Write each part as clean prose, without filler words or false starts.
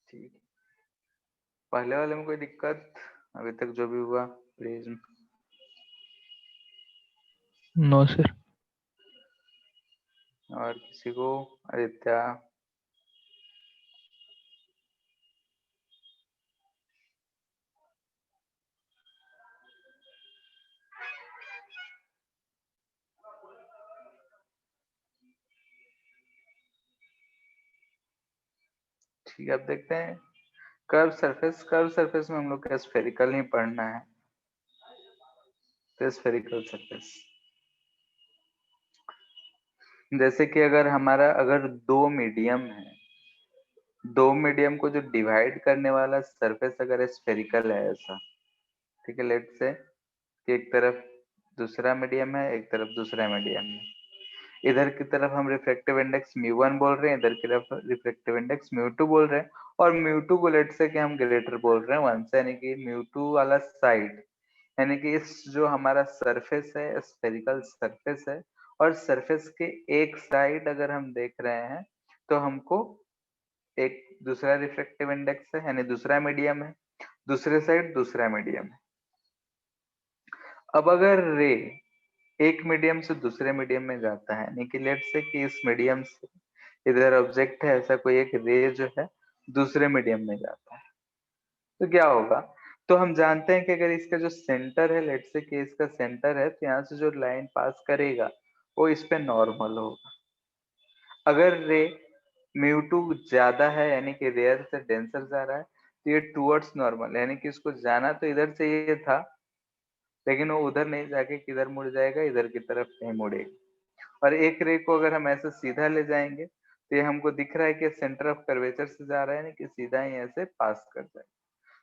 ठीक, पहले वाले में कोई दिक्कत अभी तक जो भी हुआ प्लीज? No sir. और किसी को? आदित्य? ठीक है, अब देखते हैं कर्व सरफेस। कर्व सरफेस में हम लोग का स्फेरिकल ही पढ़ना है, तो स्फेरिकल सरफेस जैसे कि अगर दो मीडियम है, दो मीडियम को जो डिवाइड करने वाला सरफेस अगर स्फेरिकल है ऐसा, ठीक है, लेट से कि एक तरफ दूसरा मीडियम है, एक तरफ दूसरा मीडियम है, इधर की तरफ हम रिफ्रैक्टिव इंडेक्स म्यू1 बोल रहे हैं, इधर की तरफ रिफ्रैक्टिव इंडेक्स म्यू2 बोल रहे हैं, और म्यू2 को लेट से कि हम ग्रेटर बोल रहे हैं 1 से, यानी कि म्यू2 वाला साइड, यानी कि इस जो हमारा सरफेस है स्फेरिकल सरफेस है, और सरफेस के एक साइड अगर हम देख रहे हैं तो हमको एक दूसरा रिफ्रैक्टिव इंडेक्स है, यानी दूसरा मीडियम है, दूसरे साइड दूसरा मीडियम है। अब अगर रे एक मीडियम से दूसरे मीडियम में जाता है, यानी कि लेट से कि इस मीडियम से इधर ऑब्जेक्ट है, ऐसा कोई एक रे जो है दूसरे मीडियम में जाता है, तो क्या होगा? तो हम जानते हैं कि अगर इसका जो सेंटर है, लेट से कि इसका सेंटर है, तो यहाँ से जो लाइन पास करेगा वो इस पे नॉर्मल होगा। अगर रे म्यू2 ज्यादा है, यानी कि रेयर से डेंसर जा रहा है, तो ये टूवर्ड्स नॉर्मल, यानी कि इसको जाना तो इधर से ये था, लेकिन वो उधर नहीं जाके किधर मुड़ जाएगा, इधर की तरफ नहीं मुड़ेगा। और एक रे को अगर हम ऐसे सीधा ले जाएंगे तो ये हमको दिख रहा है कि सेंटर ऑफ कर्वेचर से जा रहा है, यानी कि सीधा ही ऐसे पास कर जाएगा,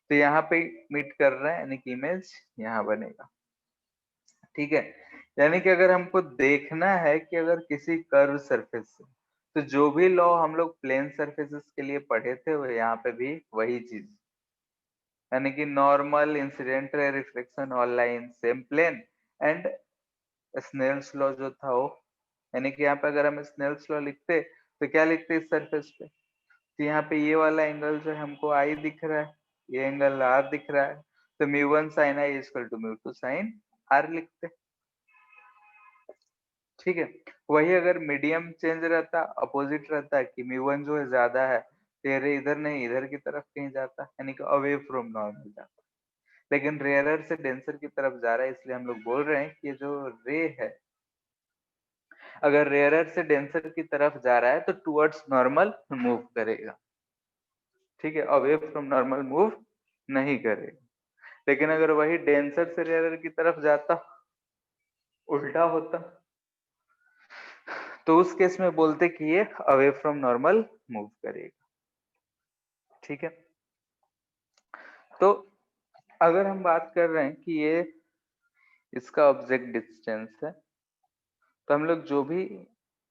तो यहाँ पे मीट कर रहा है, यानी कि इमेज यहाँ बनेगा। ठीक है, यानी कि अगर हमको देखना है कि अगर किसी कर्व सरफेस से, तो जो भी लॉ हम लोग प्लेन सरफेसेस के लिए पढ़े थे वो यहाँ पे भी वही चीज, यानी कि normal incident ray reflection all line same plane and Snell's law जो था वो, यानी कि यहाँ पे अगर हम स्नेल्स लॉ लिखते तो क्या लिखते इस सरफेस पे? तो यहाँ पे ये वाला एंगल जो है हमको आई दिख रहा है, ये एंगल आर दिख रहा है, तो mu one sine I equal to mu two sine R लिखते। ठीक है, वही अगर मीडियम चेंज रहता, अपोजिट रहता कि म्यू1 जो है ज्यादा है, तेरे इधर नहीं इधर की तरफ कहीं जाता, यानी कि अवे फ्रॉम नॉर्मल जाता, लेकिन रेयरर से डेंसर की तरफ जा रहा है, इसलिए हम लोग बोल रहे हैं कि ये जो रे है अगर रेयरर से डेंसर की तरफ जा रहा है तो टुवर्ड्स नॉर्मल मूव करेगा। ठीक है, अवे फ्रॉम नॉर्मल मूव नहीं करेगा, लेकिन अगर वही डेंसर से रेयरर की तरफ जाता, उल्टा होता, तो उस केस में बोलते कि ये अवे फ्रॉम नॉर्मल मूव करेगा। ठीक है, तो अगर हम बात कर रहे हैं कि ये इसका ऑब्जेक्ट डिस्टेंस है, तो हम लोग जो भी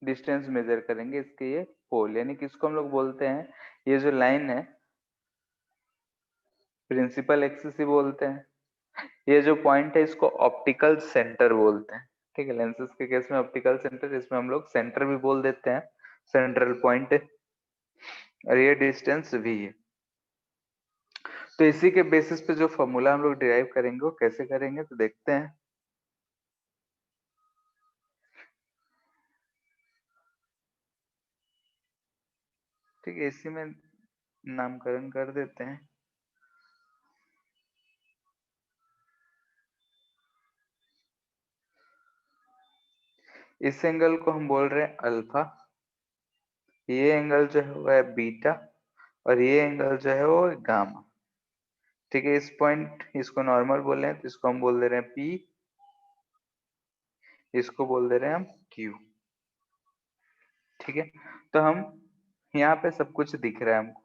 डिस्टेंस मेजर करेंगे इसके ये पोल, यानी कि इसको हम लोग बोलते हैं, ये जो लाइन है प्रिंसिपल एक्सिस ही बोलते हैं, ये जो पॉइंट है इसको ऑप्टिकल सेंटर बोलते हैं। ठीक है, लेंसेज के केस में ऑप्टिकल सेंटर, इसमें हम लोग सेंटर भी बोल देते हैं, सेंट्रल पॉइंट है, और ये डिस्टेंस भी है। तो इसी के बेसिस पे जो फॉर्मूला हम लोग डिराइव करेंगे वो कैसे करेंगे, तो देखते हैं। ठीक है, इसी में नामकरण कर देते हैं। इस एंगल को हम बोल रहे हैं अल्फा, ये एंगल जो है वो है बीटा, और ये एंगल जो है वो है गामा। ठीक है, इस पॉइंट इसको नॉर्मल बोले हैं तो इसको हम बोल दे रहे हैं पी, इसको बोल दे रहे हैं हम क्यू। ठीक है, तो हम यहाँ पे सब कुछ दिख रहा है हमको।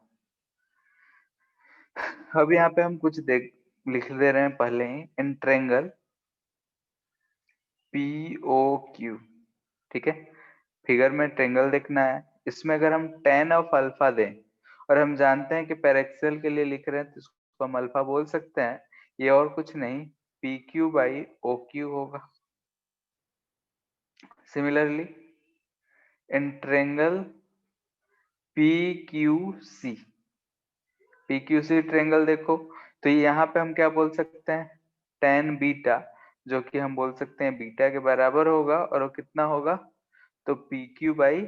अब यहाँ पे हम कुछ देख लिख दे रहे हैं पहले ही, in triangle P O Q. ठीक है, फिगर में ट्रायंगल देखना है, इसमें अगर हम tan ऑफ अल्फा दें, और हम जानते हैं कि पैरेक्सियल के लिए लिख रहे हैं तो इसको हम अल्फा बोल सकते हैं, ये और कुछ नहीं P Q by O Q होगा। Similarly in triangle P Q C, PQC triangle देखो, तो यहाँ पे हम क्या बोल सकते हैं, tan बीटा, जो कि हम बोल सकते हैं बीटा के बराबर होगा, और वो कितना होगा, तो PQ बाई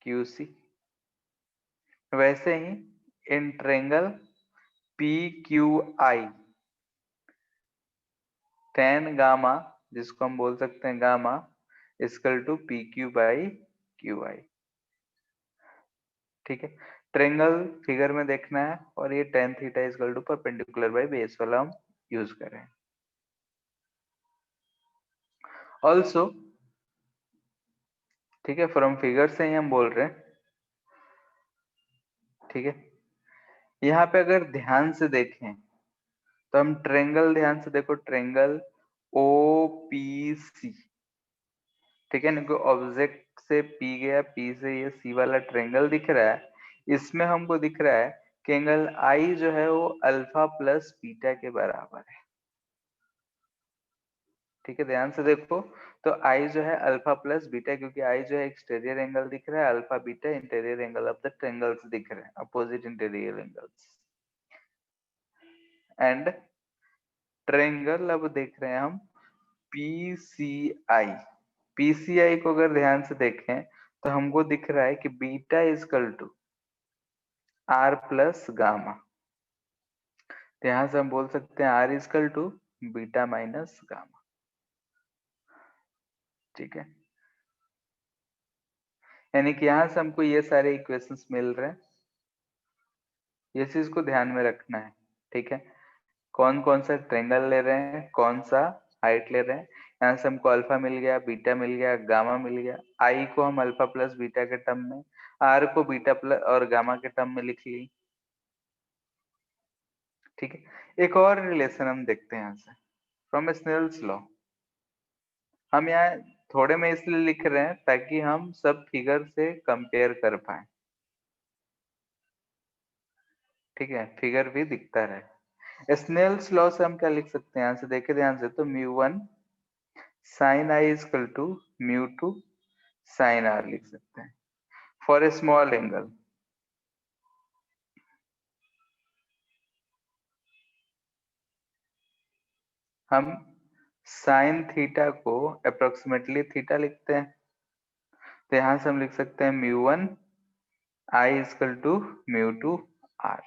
QC। वैसे ही in triangle PQI, tan gamma, जिसको हम बोल सकते हैं gamma equal to PQ by QI। ठीक है, ट्रायंगल फिगर में देखना है, और ये tan theta equal to perpendicular by base वाला हम यूज कर रहे हैं। ऑल्सो, ठीक है, फ्रॉम फिगर से ही हम बोल रहे हैं। ठीक है, यहाँ पे अगर ध्यान से देखें तो हम ट्रायंगल, ध्यान से देखो, ट्रायंगल OPC, ठीक है ना, ऑब्जेक्ट से P गया, P से ये C वाला ट्रायंगल दिख रहा है, इसमें हमको दिख रहा है कि एंगल I जो है वो अल्फा प्लस बीटा के बराबर है। ठीक है, ध्यान से देखो, तो I जो है अल्फा प्लस बीटा, क्योंकि I जो है एक्सटीरियर एंगल दिख रहा है, alpha beta interior angle of the triangles दिख रहे हैं, opposite interior angles. And triangle अब देख रहे हैं हम PCI। PCI को अगर ध्यान से देखें तो हमको दिख रहा है कि beta equal to R plus gamma. तो यहां से हम बोल सकते हैं R equal to beta minus gamma. ठीक है, यानी कि यहां से हमको ये सारे इक्वेशंस मिल रहे हैं, ये चीज को ध्यान में रखना है। ठीक है, कौन कौन सा ट्रायंगल ले रहे हैं, कौन सा हाइट ले रहे हैं, यहाँ से हमको अल्फा मिल गया, बीटा मिल गया, गामा मिल गया। आई को हम अल्फा प्लस बीटा के टर्म में, आर को बीटा प्लस और गामा के टर्म में लिख ली। ठीक है, एक और रिलेशन हम देखते हैं यहाँ से, फ्रॉम स्नेल्स लॉ। हम यहाँ थोड़े में इसलिए लिख रहे हैं ताकि हम सब फिगर से कंपेयर कर पाए। ठीक है, फिगर भी दिखता रहे। स्नेल्स लॉ से हम क्या लिख सकते हैं, यहाँ से देखे ध्यान से, तो μ1 sin I equal to μ2 sin R लिख सकते हैं फॉर ए स्मॉल एंगल। हम साइन थीटा को अप्रोक्सीमेटली थीटा लिखते हैं, तो यहां से हम लिख सकते हैं μ1 I इक्वल टू μ2 R।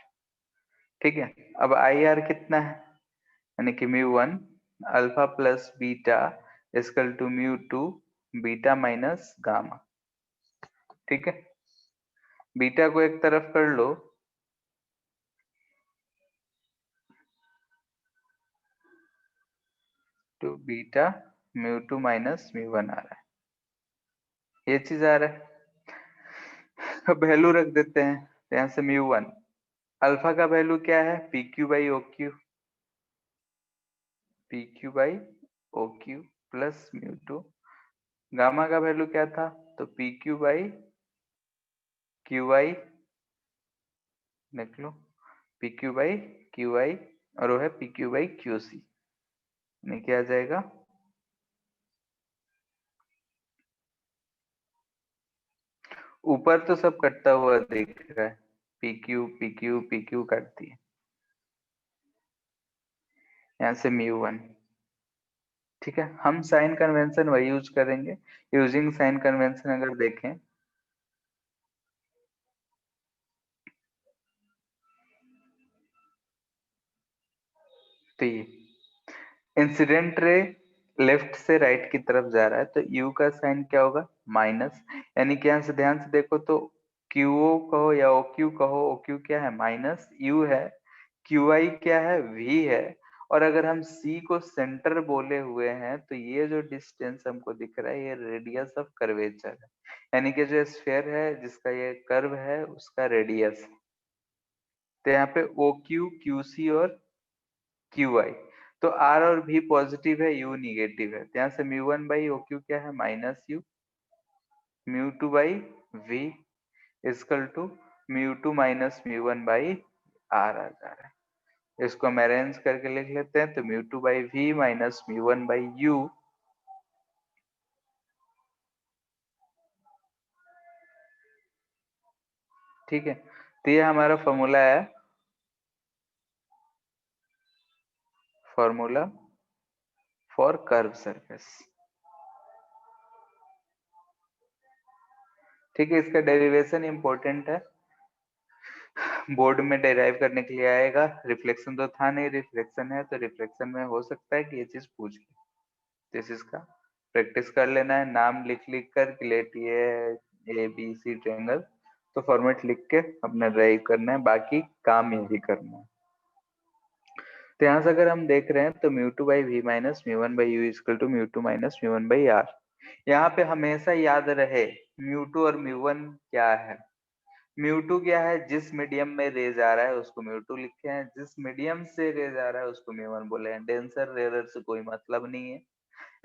ठीक है, अब आई आर कितना है, यानी कि μ1 alpha plus beta equal to μ2 beta minus gamma. ठीक है, बीटा को एक तरफ कर लो, तो बीटा μ2 माइनस μ1 आ रहा है, ये चीज आ रहा है। अब वैल्यू रख देते हैं, तो यहाँ से μ1, अल्फा का वैल्यू क्या है, PQ by OQ, PQ by OQ plus μ2। Gamma का वैल्यू क्या था, तो PQ बाई QI, देख लो, PQ बाई QI, और वो है PQ बाई QC। यानी क्या आ जाएगा, ऊपर तो सब कटता हुआ दिख रहा है, PQ PQ PQ कटती है, यहाँ से μ1। ठीक है, हम साइन कन्वेंशन वही यूज करेंगे। यूजिंग साइन कन्वेंशन अगर देखें, तो ये इंसिडेंट रे लेफ्ट से राइट की तरफ जा रहा है, तो यू का साइन क्या होगा, माइनस। यानी कि यहाँ से ध्यान से देखो, तो क्यूओ कहो या ओक्यू कहो, ओक्यू क्या है, माइनस, यू है, क्यूआई क्या है, वी है। और अगर हम सी को सेंटर बोले हुए हैं, तो ये जो डिस्टेंस हमको दिख रहा है, ये रेडियस ऑफ कर्वेचर है, यानी कि जो स्फीयर है जिसका ये कर्व है उसका रेडियस है। तो यहाँ पे ओ क्यू, क्यू सी और क्यू आई, तो आर और भी पॉजिटिव है, यू निगेटिव है, तो यहाँ से μ1 बाई ओ क्यू क्या है, minus U, μ2 by V equal to μ2 minus μ1 by R आ जा रहा है। इसको हम अरेंज करके लिख लेते हैं, तो μ2 by V minus μ1 by U. ठीक है, तो ये हमारा फॉर्मूला है, फॉर्मूला फॉर कर्व सरफेस। ठीक है, इसका डेरिवेशन इंपॉर्टेंट है, बोर्ड में डेराइव करने के लिए आएगा। रिफ्लेक्शन तो था नहीं, रिफ्लेक्शन है तो रिफ्लेक्शन में हो सकता है कि ये चीज पूछ ले, तो इस इसका प्रैक्टिस कर लेना है। नाम लिख लिख कर कि लेट ये ए बी सी ट्रायंगल, तो फॉर्मेट लिख के अपना ड्राइव करना है, बाकी काम यही करना है। तो यहाँ से अगर हम देख रहे हैं तो mu two by V minus mu one by U equal to mu two minus mu one by R. यहाँ पे हमेशा याद रहे म्यू टू और म्यू वन क्या है। म्यू टू क्या है, जिस मीडियम में रे जा रहा है उसको म्यू टू लिखे हैं, जिस मीडियम से रे जा रहा है उसको म्यू वन बोले हैं। डेंसर रेयर से कोई मतलब नहीं है,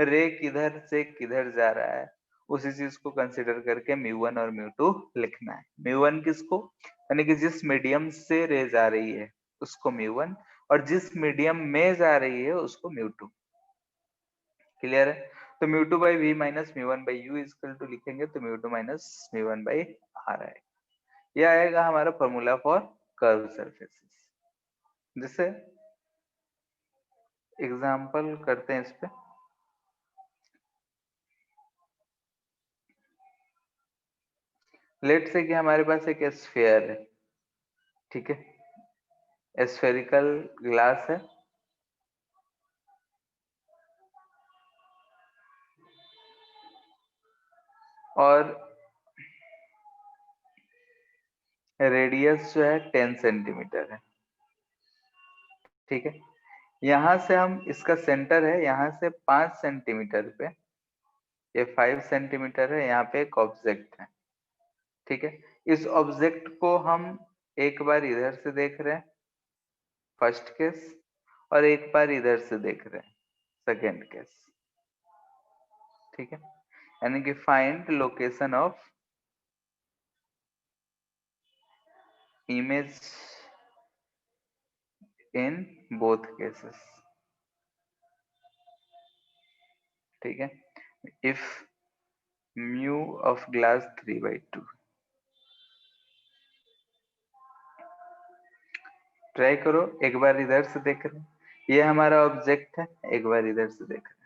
रे किधर से किधर जा रहा है उसी चीज को कंसिडर करके म्यू वन और म्यू टू लिखना है। म्यू वन किसको, यानी कि जिस मीडियम से रे जा रही है उसको म्यू वन, और जिस मीडियम में जा रही है उसको म्यू टू। क्लियर है? तो mu two by V minus mu one by U equal to लिखेंगे तो mu two minus mu one by R आएगा। यह आएगा हमारा फॉर्मूला फॉर कर्व सरफेसेस। जिससे एग्जाम्पल करते हैं इस पे। लेट से कि हमारे पास एक स्फीयर है, ठीक है, स्फेरिकल ग्लास है, और रेडियस जो है 10 सेंटीमीटर है। ठीक है, यहां से हम, इसका सेंटर है यहाँ से 5 सेंटीमीटर पे, ये 5 सेंटीमीटर है, यहाँ पे एक ऑब्जेक्ट है। ठीक है, इस ऑब्जेक्ट को हम एक बार इधर से देख रहे हैं, फर्स्ट केस, और एक बार इधर से देख रहे हैं, सेकेंड केस। ठीक है, यानी कि find location of image in both cases. ठीक है, if mu of glass 3/2। Try करो, एक बार इधर से देख रहे हैं, ये हमारा ऑब्जेक्ट है, एक बार इधर से देख रहे हैं।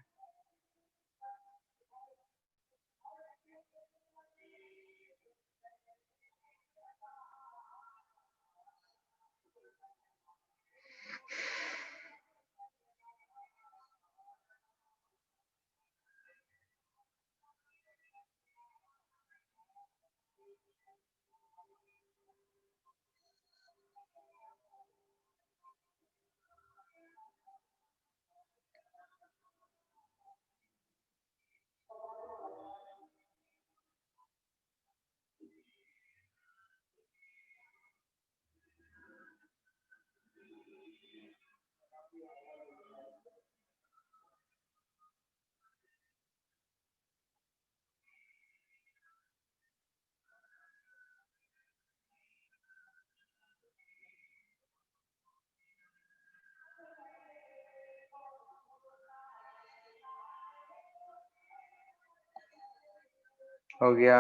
हो गया?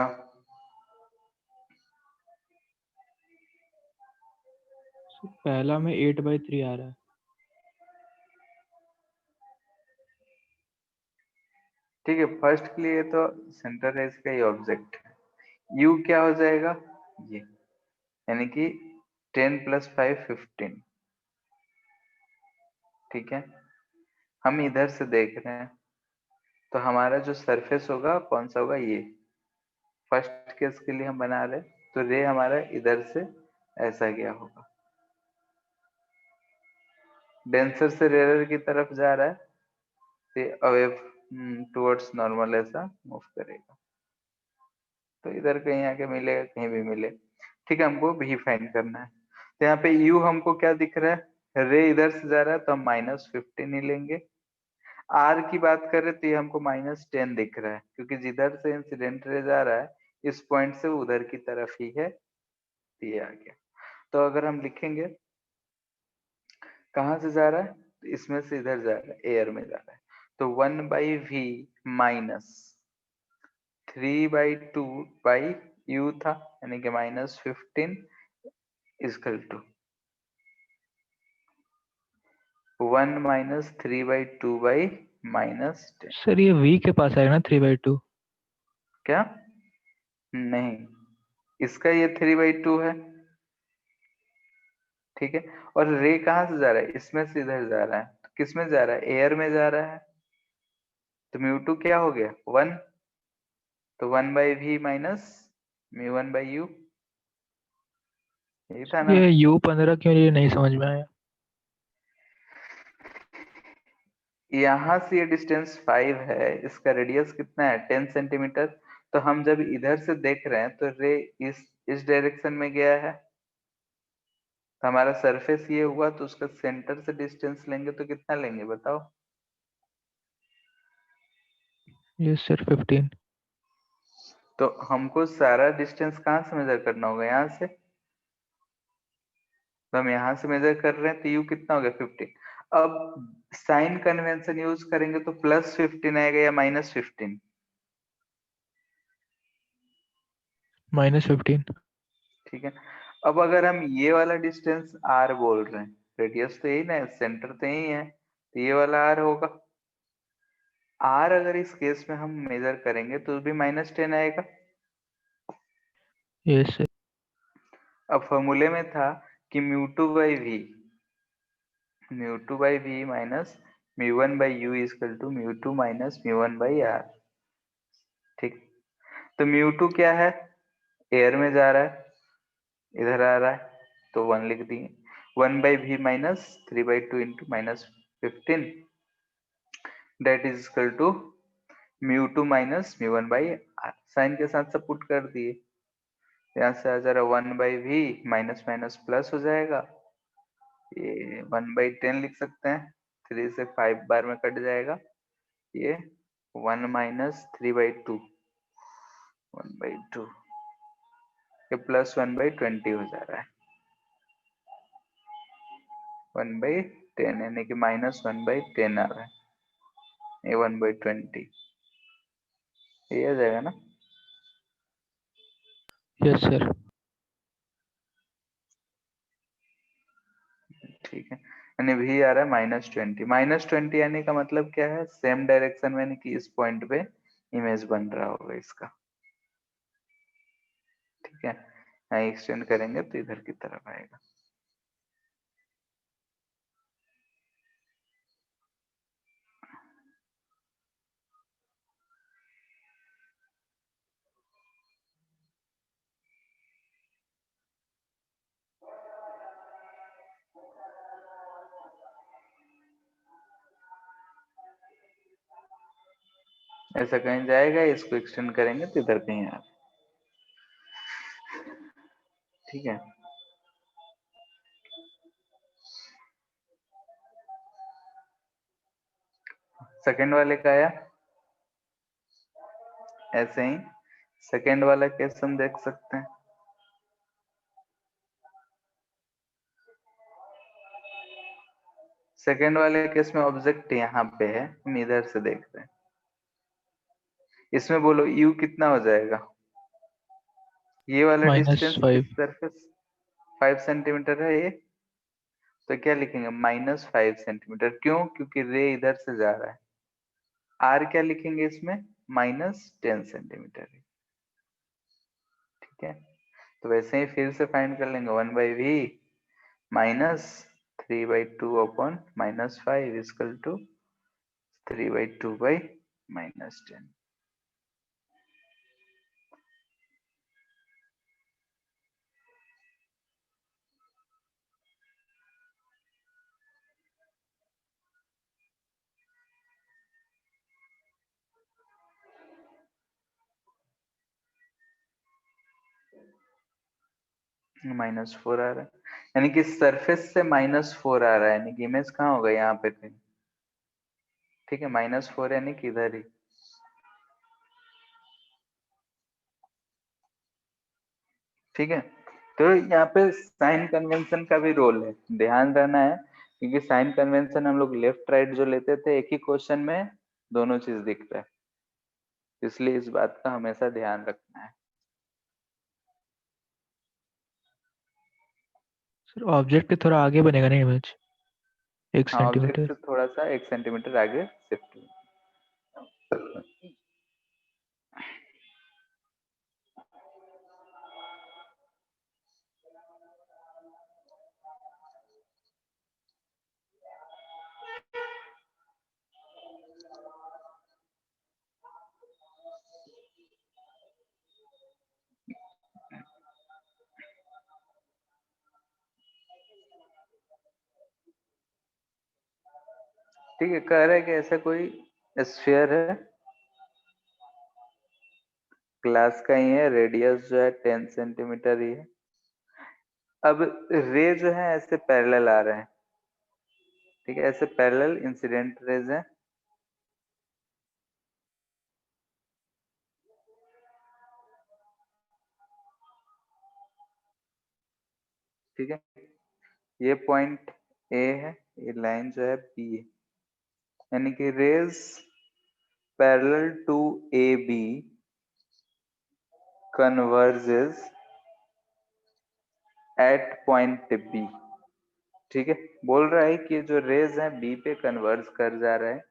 पहला में 8/3 आ रहा है। ठीक है, फर्स्ट के लिए तो सेंटर है इसका, ये ऑब्जेक्ट है। यू क्या हो जाएगा, ये, यानी कि 10 + 5 15। ठीक है, हम इधर से देख रहे हैं तो हमारा जो सरफेस होगा कौन सा होगा, ये। फर्स्ट केस के लिए हम बना रहे हैं, तो रे हमारा इधर से ऐसा गया होगा, डेंसर से रेयर की तरफ जा रहा है, तो अवे टुवर्ड्स नॉर्मल ऐसा मूव करेगा, तो इधर कहीं आके मिलेगा, कहीं भी मिले। ठीक है, हमको भी फाइंड करना है। तो यहाँ पे यू हमको क्या दिख रहा है, रे इधर से जा रहा है तो हम -15 ही लेंगे। आर की बात करें तो ये हमको -10 दिख रहा है, क्योंकि जिधर से इंसिडेंट रे जा रहा है इस पॉइंट से उधर की तरफ ही है, तो ये आ गया। तो अगर हम लिखेंगे कहाँ से जा रहा है, तो इसमें से इधर जा रहा है, एयर में जा रहा है, तो 1/v माइनस 3/2 बाई यू था, यानी कि -15 इजकल टू 1 माइनस 3/2/-10। सर ये v के पास आएगा ना 3/2। क्या? नहीं, इसका ये 3/2 है, ठीक है। और रे कहाँ से जा रहा है? इसमें से इधर जा रहा है, तो किस में जा रहा है? एयर में जा रहा है, तो म्यू टू क्या हो गया? 1। तो 1/v माइनस μ1/u, यही था सर ना। ये u15 क्यों ये नहीं समझ में आया। यहाँ से ये डिस्टेंस 5 है, इसका रेडियस कितना है? 10 सेंटीमीटर। तो हम जब इधर से देख रहे हैं तो रे इस डायरेक्शन में गया है, तो हमारा सरफेस ये हुआ, तो उसका सेंटर से डिस्टेंस लेंगे तो कितना लेंगे बताओ? ये सर 15। तो हमको सारा डिस्टेंस कहाँ से मेजर करना होगा? यहाँ से। तो हम यहाँ से मेजर कर रहे हैं, तो यू कितना हो गया? 15। अब साइन कन्वेंशन यूज करेंगे तो +15 आएगा या -15? -15। ठीक है। अब अगर हम ये वाला डिस्टेंस r बोल रहे हैं, रेडियस तो यही ना है, सेंटर तो यही है, तो ये वाला r होगा। r अगर इस केस में हम मेजर करेंगे तो भी -10 आएगा। ये सर। अब फॉर्मूले में था कि mu two by V minus μ1/u equal to μ2 minus μ1/r। ठीक। तो म्यू टू क्या है? एयर में जा रहा है, इधर आ रहा है, तो 1 लिख दिए। 1/v minus 3/2 into -15, that is equal to μ2 minus μ1/r। Sign के साथ सब पुट कर दिए, यहाँ से आ जा रहा 1/v, माइनस माइनस प्लस हो जाएगा, ये 1/10 लिख सकते हैं, 3 से 5 बार में कट जाएगा, ये 1 माइनस 3/2, 1/2, ये +1/20 हो जा रहा है, 1/10 यानी कि -1/10 आ रहा है, ये 1/20, ये आ जाएगा ना। Yes sir. ठीक है, यानी v आ रहा है -20। -20 आने का मतलब क्या है? सेम डायरेक्शन में, यानी कि इस पॉइंट पे इमेज बन रहा होगा इसका। ठीक है, यहाँ एक्सटेंड करेंगे तो इधर की तरफ आएगा। ऐसा कहीं जाएगा, इसको एक्सटेंड करेंगे तो इधर कहीं आ। ठीक है, सेकंड वाले का आया ऐसे ही। सेकंड वाला केस हम देख सकते हैं। सेकंड वाले केस में ऑब्जेक्ट यहाँ पे है, हम इधर से देख रहे हैं। इसमें बोलो u कितना हो जाएगा? ये वाला डिस्टेंस इस -5। सरफेस 5 सेंटीमीटर है ये, तो क्या लिखेंगे? -5 सेंटीमीटर। क्यों? क्योंकि रे इधर से जा रहा है। r क्या लिखेंगे इसमें? -10 सेंटीमीटर है। ठीक है, तो वैसे ही फिर से फाइंड कर लेंगे, 1/v minus 3/2 upon -5 equal to 3/2/-10। -4 आ रहा है, यानी कि सरफेस से -4 आ रहा है, यानी कि इमेज कहाँ होगा? यहाँ पे कहीं। ठीक है, -4 यानी कि इधर ही। ठीक है, तो यहाँ पे साइन कन्वेंशन का भी रोल है, ध्यान रहना है, क्योंकि साइन कन्वेंशन हम लोग लेफ्ट राइट जो लेते थे, एक ही क्वेश्चन में दोनों चीज दिखता है, इसलिए इस बात का हमेशा ध्यान रखना है। सर ऑब्जेक्ट के थोड़ा आगे बनेगा ना इमेज, 1 हाँ, ऑब्जेक्ट सेंटीमीटर। से थोड़ा सा 1 सेंटीमीटर आगे शिफ्ट। ठीक है, कह रहा है कि ऐसा कोई स्फीयर है, ग्लास का ही है, रेडियस जो है 10 सेंटीमीटर ही है। अब रे जो है ऐसे पैरेलल आ रहे हैं, ठीक है, ऐसे पैरेलल इंसिडेंट रेज है। ठीक है, ये पॉइंट ए है, ये लाइन जो है बी है, यानी कि rays parallel to A B converges at point B. ठीक है, बोल रहा है कि जो रेज है बी पे कन्वर्ज कर जा रहा है,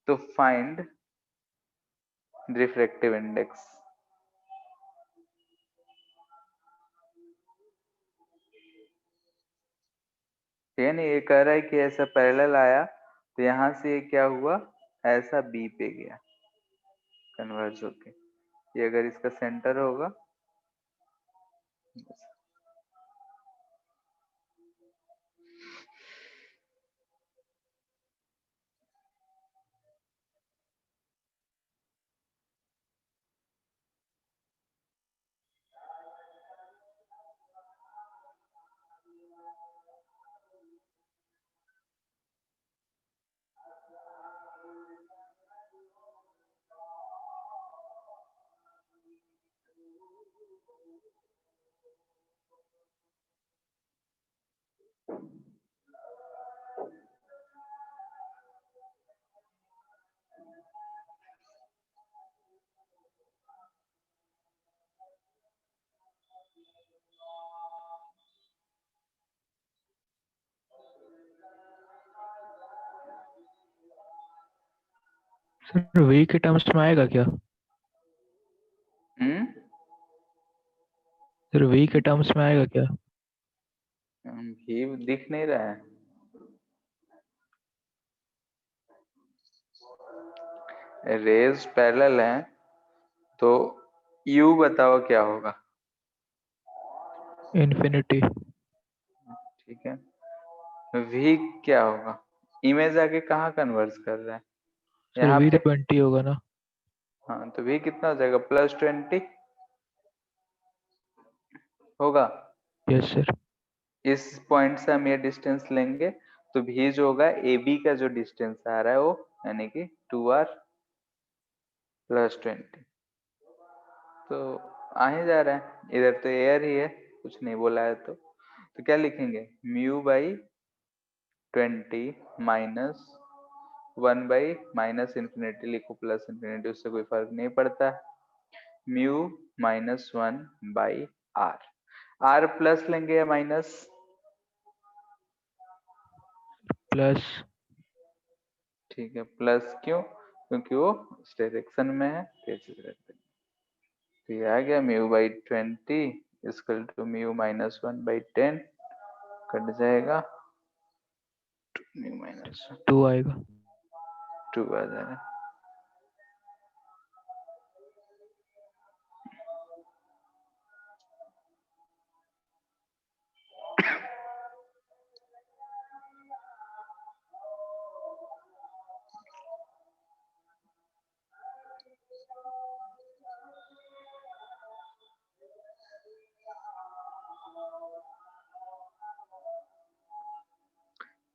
तो फाइंड रिफ्रैक्टिव इंडेक्स। ठीक है ना, ये कह रहा है कि ऐसा पैरेलल आया तो यहां से ये क्या हुआ, ऐसा बी पे गया कन्वर्ज होके। ये अगर इसका सेंटर होगा, सर वी के टर्म्स में आएगा क्या? हम्म, सर वी के टर्म्स में आएगा क्या? भी दिख नहीं रहा है। रेज पैरेलल हैं, तो यू बताओ क्या होगा। इन्फिनिटी। ठीक है, वी क्या होगा, इमेज आगे कहाँ कन्वर्ज कर रहा है, सर यहाँ वी तो पे। 20 होगा ना? हाँ, तो वी कितना हो जाएगा, +20 होगा। Yes sir. इस पॉइंट से हम ये डिस्टेंस लेंगे, तो भी जो होगा ए बी का जो डिस्टेंस आ रहा है वो, यानी कि 2r +20, तो आ ही जा रहा है, इधर तो एयर ही है, कुछ नहीं बोला है तो क्या लिखेंगे, μ/20 माइनस 1/-, लिखो +, उससे कोई फर्क नहीं पड़ता। μ-1/r, r प्लस लेंगे या माइनस, प्लस। ठीक है, प्लस क्यों, क्योंकि वो इस डायरेक्शन में है, तो ये आ गया μ/20 इक्वल टू μ-1/10, कट जाएगा, μ-1 2 आएगा। 2 आ जाएगा।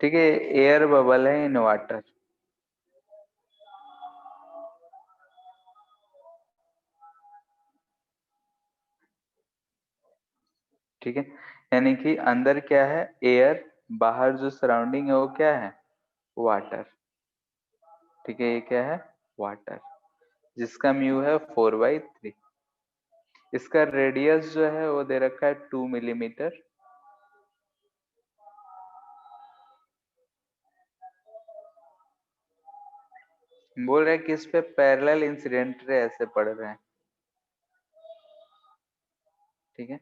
ठीक है, एयर बबल है इन वाटर। ठीक है, यानी कि अंदर क्या है, एयर, बाहर जो सराउंडिंग है वो क्या है, वाटर। ठीक है, ये क्या है, वाटर, जिसका म्यू है 4/3। इसका रेडियस जो है वो दे रखा है 2 मिलीमीटर, बोल रहे हैं कि इस पे पैरेलल इंसिडेंट रे ऐसे पड़ रहे हैं, ठीक है।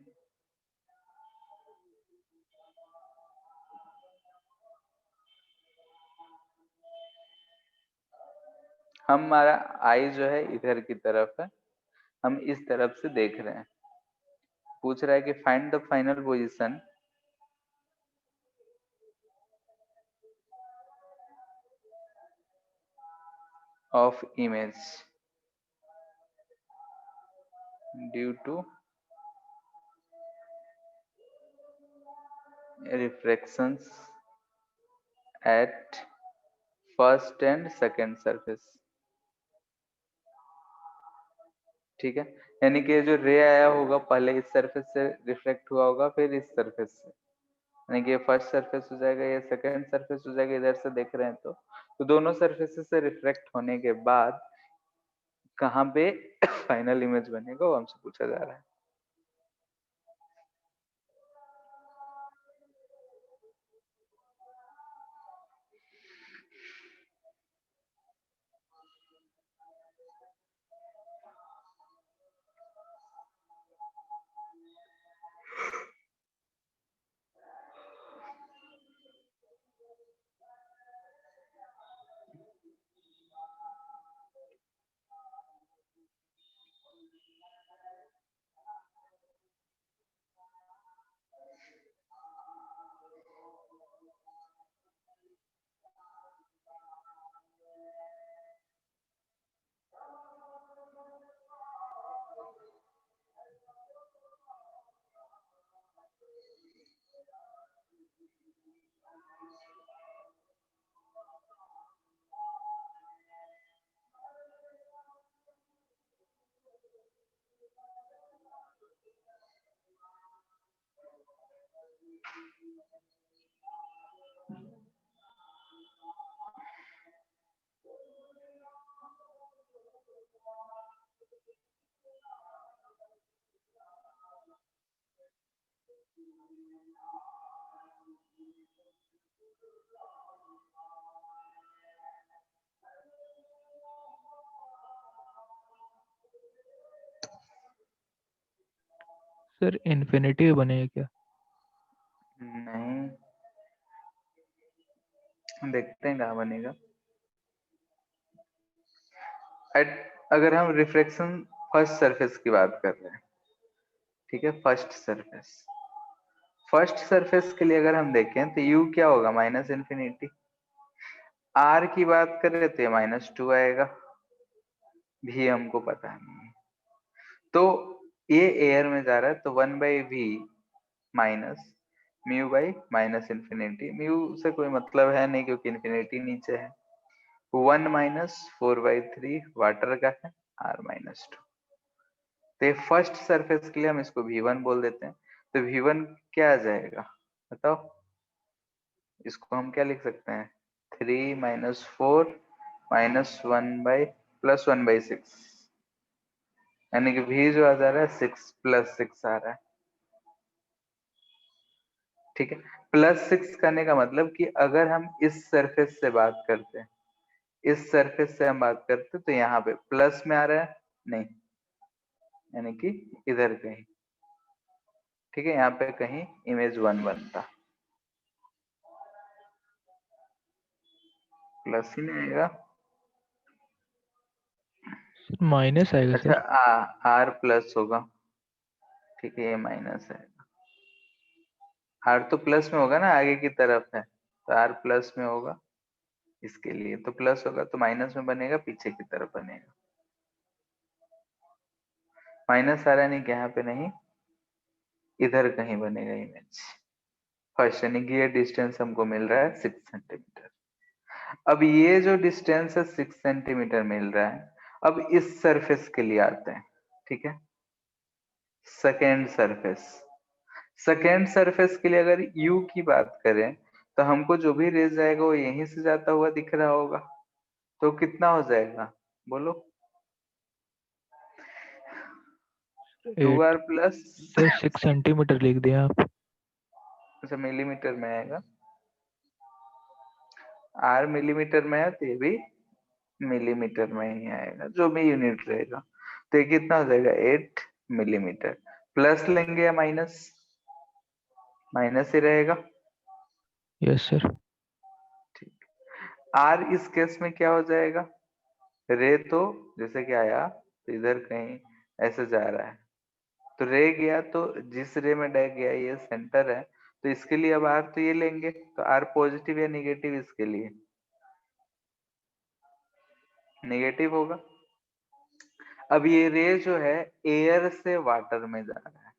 हमारा आई जो है इधर की तरफ है, हम इस तरफ से देख रहे हैं। पूछ रहा है कि find the final position of image due to refractions at first and second surface, ठीक है। यानी कि जो रे आया होगा पहले इस सरफेस से रिफ्लेक्ट हुआ होगा, फिर इस सरफेस से, यानी कि ये फर्स्ट सरफेस हो जाएगा, ये सेकंड सरफेस हो जाएगा, इधर से देख रहे हैं तो दोनों सरफेसेस से रिफ्लेक्ट होने के बाद कहाँ पे फाइनल इमेज बनेगा वो हमसे पूछा जा रहा है। सर इन्फिनिटी बनेगा क्या? नहीं, देखते हैं कहाँ बनेगा। अगर हम रिफ्लेक्शन फर्स्ट सरफेस की बात कर रहे हैं, ठीक है, फर्स्ट सरफेस के लिए अगर हम देखें तो यू क्या होगा, माइनस इन्फिनिटी। आर की बात करें तो ये -2 आएगा, भी हमको पता नहीं है, तो ये एयर में जा रहा है तो 1/v minus mu by minus infinity. Mu से कोई मतलब है नहीं क्योंकि इन्फिनिटी नीचे है। 1 - 4/3 वाटर का है, r-2। तो ये फर्स्ट सरफेस के लिए हम इसको v1 बोल देते हैं। तो v1 क्या आ जाएगा बताओ, इसको हम क्या लिख सकते हैं, 3 - 4 -1/+1/6, यानी कि v जो आ जा रहा है 6+6 आ रहा है, ठीक है। +6 करने का मतलब कि अगर हम इस सरफेस से बात करते हैं, इस सरफेस से हम बात करते तो यहाँ पे प्लस में आ रहा है नहीं, यानी कि इधर कहीं, ठीक है, यहाँ पे कहीं इमेज 1 बनता, प्लस ही नहीं आएगा। सर माइनस आएगा अच्छा सर। आर प्लस होगा, ठीक है, ये माइनस है। आर तो प्लस में होगा ना, आगे की तरफ है तो आर प्लस में होगा, इसके लिए तो प्लस होगा, तो माइनस में बनेगा, पीछे की तरफ बनेगा। माइनस आ रहा है नहीं, यहाँ पे नहीं, इधर कहीं बनेगा इमेज फर्स्ट, यानी कि ये डिस्टेंस हमको मिल रहा है 6 सेंटीमीटर। अब ये जो डिस्टेंस है 6 सेंटीमीटर मिल रहा है, अब इस सरफेस के लिए आते हैं, ठीक है। सेकेंड सरफेस, सेकेंड सरफेस के लिए अगर u की बात करें तो हमको जो भी रेज आएगा वो यहीं से जाता हुआ दिख रहा होगा, तो कितना हो जाएगा बोलो, 2r 8। प्लस, सर 6 सेंटीमीटर लिख दिया आप। अच्छा मिलीमीटर में आएगा, r मिलीमीटर में है तो ये भी मिलीमीटर में ही आएगा, जो भी यूनिट रहेगा। तो ये कितना हो जाएगा 8 मिलीमीटर। प्लस लेंगे या माइनस? माइनस ही रहेगा। Yes sir. ठीक। आर इस केस में क्या हो जाएगा? रे तो जैसे कि आया तो इधर कहीं ऐसे जा रहा है, तो रे गया तो जिस रे में डे गया ये सेंटर है, तो इसके लिए अब आर तो ये लेंगे, तो आर पॉजिटिव या निगेटिव? इसके लिए नेगेटिव होगा। अब ये रे जो है एयर से वाटर में जा रहा है,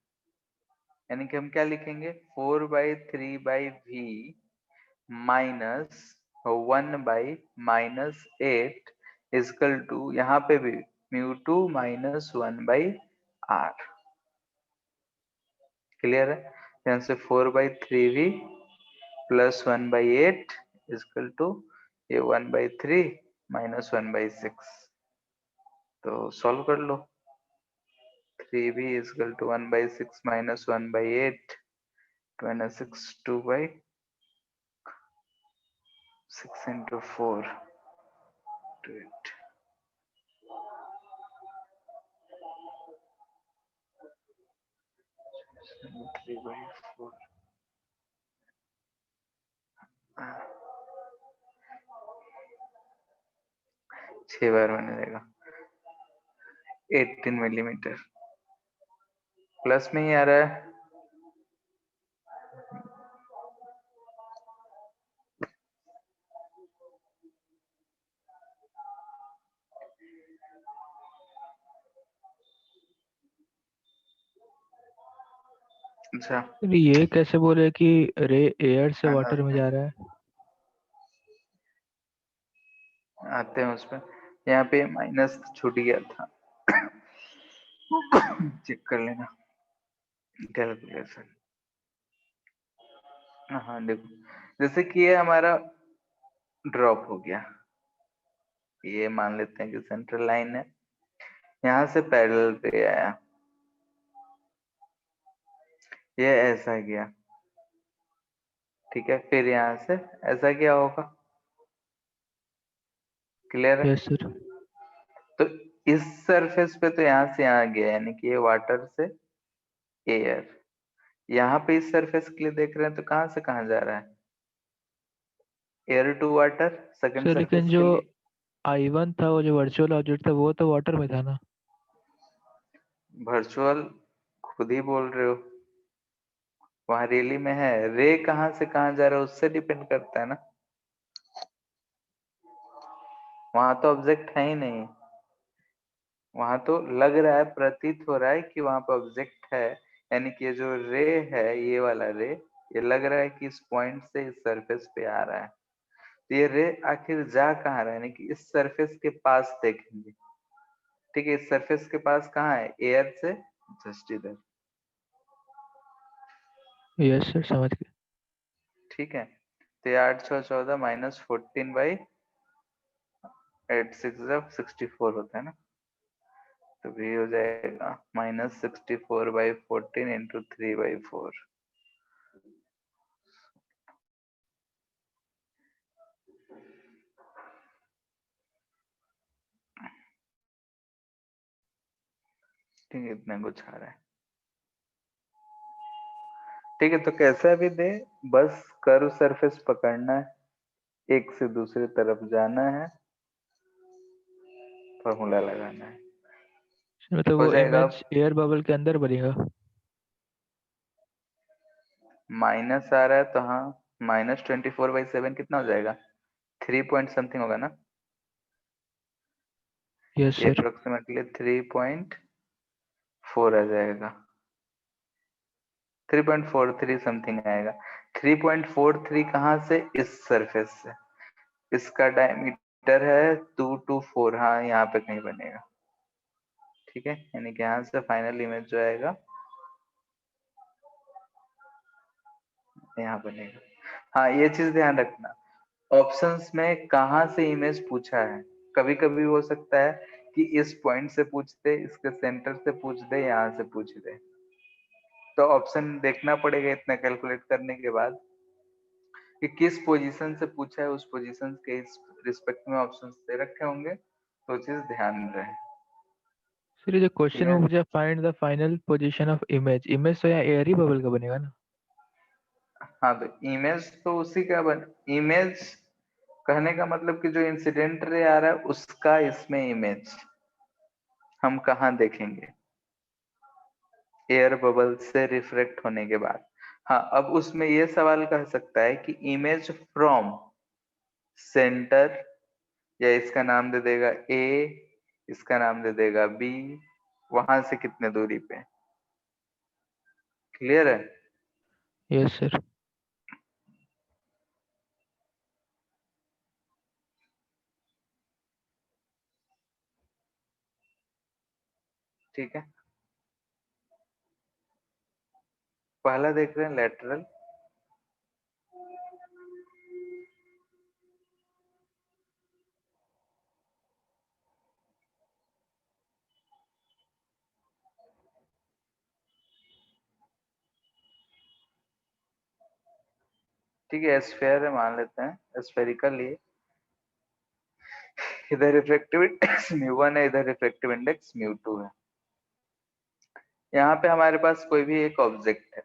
यानी कि हम क्या लिखेंगे 4/3/v माइनस 1/-8 इजकल टू यहाँ पे भी μ2 माइनस 1/r। क्लियर है? यहाँ से 4/3v प्लस 1/8 इजकल टू ये 1/3 माइनस 1/6। तो सॉल्व कर लो। 3v इजकल टू 1/6 माइनस 1/8 26 2/6 into 4 to it। 3/4 6 बार बने देगा 18 मिलीमीटर। प्लस में ही आ रहा है। अच्छा सर ये कैसे बोले कि रे एयर से वाटर में जा रहा है? आते हैं उसमें। यहाँ पे माइनस छूट गया था, चेक कर लेना कैलकुलेशन। हाँ देखो, जैसे कि ये हमारा ड्रॉप हो गया, ये मान लेते हैं कि सेंट्रल लाइन है, यहाँ से पैरेलल पे आया, ये ऐसा गया, ठीक है, फिर यहाँ से ऐसा क्या होगा? क्लियर है? Yes sir. तो इस सरफेस पे तो यहाँ से यहाँ गया, यानी कि ये वाटर से एयर। यहाँ पे इस सरफेस के लिए देख रहे हैं तो कहाँ से कहाँ जा रहा है? एयर टू वाटर, सेकंड सर लेकिन सरफेस जो के लिए। I1 था, वो जो वर्चुअल ऑब्जेक्ट था, वो तो वाटर में था ना? वर्चुअल खुद ही बोल रहे हो, वहां रियली में है। रे कहाँ से कहाँ जा रहा है उससे डिपेंड करता है ना, वहां तो ऑब्जेक्ट है ही नहीं। वहां तो लग रहा है, प्रतीत हो रहा है कि वहां पर ऑब्जेक्ट है, यानी कि ये जो रे है, ये वाला रे, ये लग रहा है कि इस पॉइंट से इस सरफेस पे आ रहा है। तो ये रे आखिर जा कहाँ रहा है, यानी कि इस सरफेस के पास देखेंगे। ठीक है, इस सरफेस के पास कहाँ है? एयर से जस्ट इधर। यस सर, समझ गए। ठीक है, तो ये 8 6 14 माइनस 14/8 6 64 होता है ना, तो भी हो जाएगा -64/14 इंटू 3/4। ठीक है, इतना कुछ आ रहा है। ठीक है, तो कैसा भी दे, बस कर्व सरफेस पकड़ना है, एक से दूसरी तरफ जाना है, फॉर्मूला लगाना है, मतलब हो वो जाएगा। इमेज एयर बबल के अंदर बनेगा? माइनस आ रहा है तो हाँ, -24/7 कितना हो जाएगा? 3 पॉइंट समथिंग होगा ना, यस ये सर। अप्रोक्सीमेटली 3.4 आ जाएगा, 3.43 समथिंग आएगा। 3.43 कहाँ से? इस सरफेस से। इसका डायमीटर है 2 to 4, हाँ यहाँ पे कहीं बनेगा। ठीक है, यानी कि यहाँ से फाइनल इमेज जो आएगा यहाँ बनेगा। हाँ, ये चीज ध्यान रखना, ऑप्शंस में कहाँ से इमेज पूछा है। कभी कभी हो सकता है कि इस पॉइंट से पूछ दे, इसके सेंटर से पूछ दे, यहाँ से पूछ दे, तो ऑप्शन देखना पड़ेगा इतना कैलकुलेट करने के बाद कि किस पोजीशन से पूछा है, उस पोजीशन के इस रिस्पेक्ट में ऑप्शंस दे रखे होंगे, तो चीज ध्यान रहे। फिर ये जो ठीक क्वेश्चन है, में मुझे find the final position of image, image तो यहाँ एयर ही बबल का बनेगा ना। हाँ तो इमेज तो उसी का बन, इमेज कहने का मतलब कि जो इंसिडेंट रे आ रहा है उसका इसमें इमेज हम कहाँ देखेंगे, एयर बबल से रिफ्लेक्ट होने के बाद। हाँ, अब उसमें ये सवाल कह सकता है कि इमेज फ्रॉम सेंटर, या इसका नाम दे देगा ए, इसका नाम दे देगा बी, वहां से कितने दूरी पे। क्लियर है? Yes sir. ठीक है, पहला देख रहे हैं लेटरल। ठीक है, स्फेयर है मान लेते हैं, स्फेरिकल ये, इधर रिफ्रैक्टिव इंडेक्स म्यू 1 है, इधर रिफ्रैक्टिव इंडेक्स म्यू 2 है। यहाँ पे हमारे पास कोई भी एक ऑब्जेक्ट है,